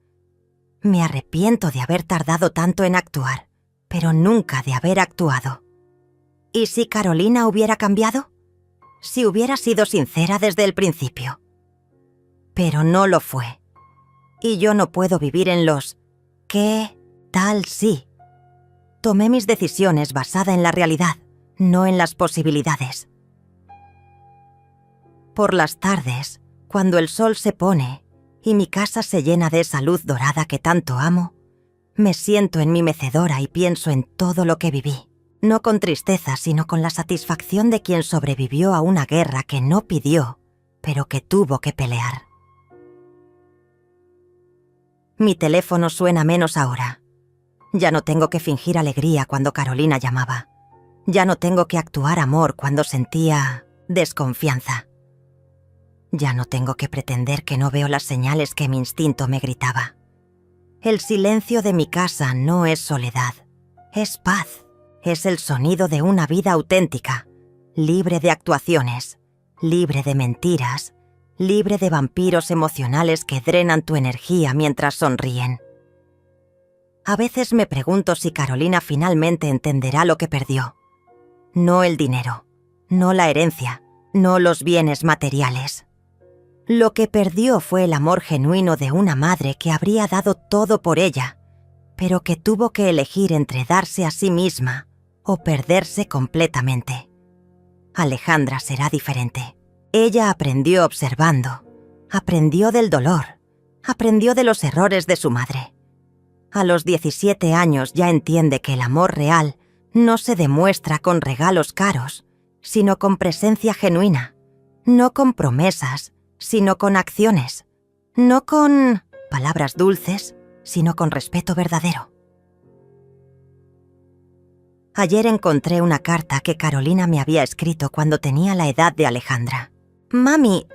Me arrepiento de haber tardado tanto en actuar, pero nunca de haber actuado. ¿Y si Carolina hubiera cambiado? Si hubiera sido sincera desde el principio. Pero no lo fue. Y yo no puedo vivir en los «¿qué tal si?» Tomé mis decisiones basada en la realidad, no en las posibilidades. Por las tardes, cuando el sol se pone y mi casa se llena de esa luz dorada que tanto amo, me siento en mi mecedora y pienso en todo lo que viví, no con tristeza, sino con la satisfacción de quien sobrevivió a una guerra que no pidió, pero que tuvo que pelear. Mi teléfono suena menos ahora. Ya no tengo que fingir alegría cuando Carolina llamaba. Ya no tengo que actuar amor cuando sentía desconfianza. Ya no tengo que pretender que no veo las señales que mi instinto me gritaba. El silencio de mi casa no es soledad, es paz, es el sonido de una vida auténtica, libre de actuaciones, libre de mentiras, libre de vampiros emocionales que drenan tu energía mientras sonríen. A veces me pregunto si Carolina finalmente entenderá lo que perdió. No el dinero, no la herencia, no los bienes materiales. Lo que perdió fue el amor genuino de una madre que habría dado todo por ella, pero que tuvo que elegir entre darse a sí misma o perderse completamente. Alejandra será diferente. Ella aprendió observando, aprendió del dolor, aprendió de los errores de su madre. A los 17 años ya entiende que el amor real no se demuestra con regalos caros, sino con presencia genuina, no con promesas, sino con acciones, no con palabras dulces, sino con respeto verdadero. Ayer encontré una carta que Carolina me había escrito cuando tenía la edad de Alejandra. «Mami»,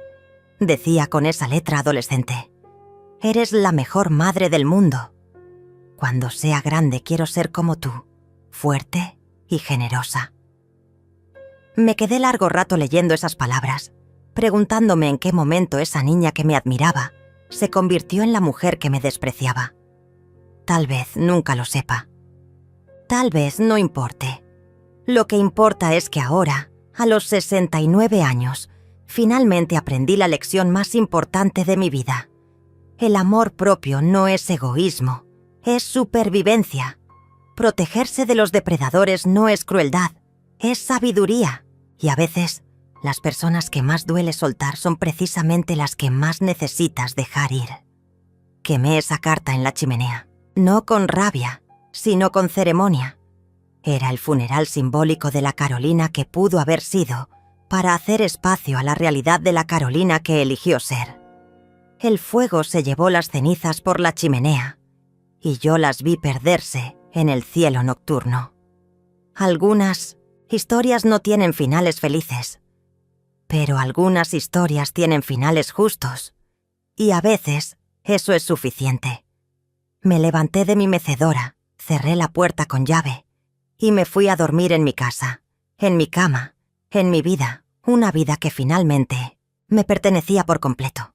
decía con esa letra adolescente, «eres la mejor madre del mundo. Cuando sea grande quiero ser como tú, fuerte y generosa». Me quedé largo rato leyendo esas palabras, preguntándome en qué momento esa niña que me admiraba se convirtió en la mujer que me despreciaba. Tal vez nunca lo sepa. Tal vez no importe. Lo que importa es que ahora, a los 69 años, finalmente aprendí la lección más importante de mi vida. El amor propio no es egoísmo, es supervivencia. Protegerse de los depredadores no es crueldad, es sabiduría. Y a veces, las personas que más duele soltar son precisamente las que más necesitas dejar ir. Quemé esa carta en la chimenea, no con rabia, sino con ceremonia. Era el funeral simbólico de la Carolina que pudo haber sido, para hacer espacio a la realidad de la Carolina que eligió ser. El fuego se llevó las cenizas por la chimenea, y yo las vi perderse en el cielo nocturno. Algunas historias no tienen finales felices, pero algunas historias tienen finales justos, y a veces eso es suficiente. Me levanté de mi mecedora, cerré la puerta con llave y me fui a dormir en mi casa, en mi cama, en mi vida, una vida que finalmente me pertenecía por completo.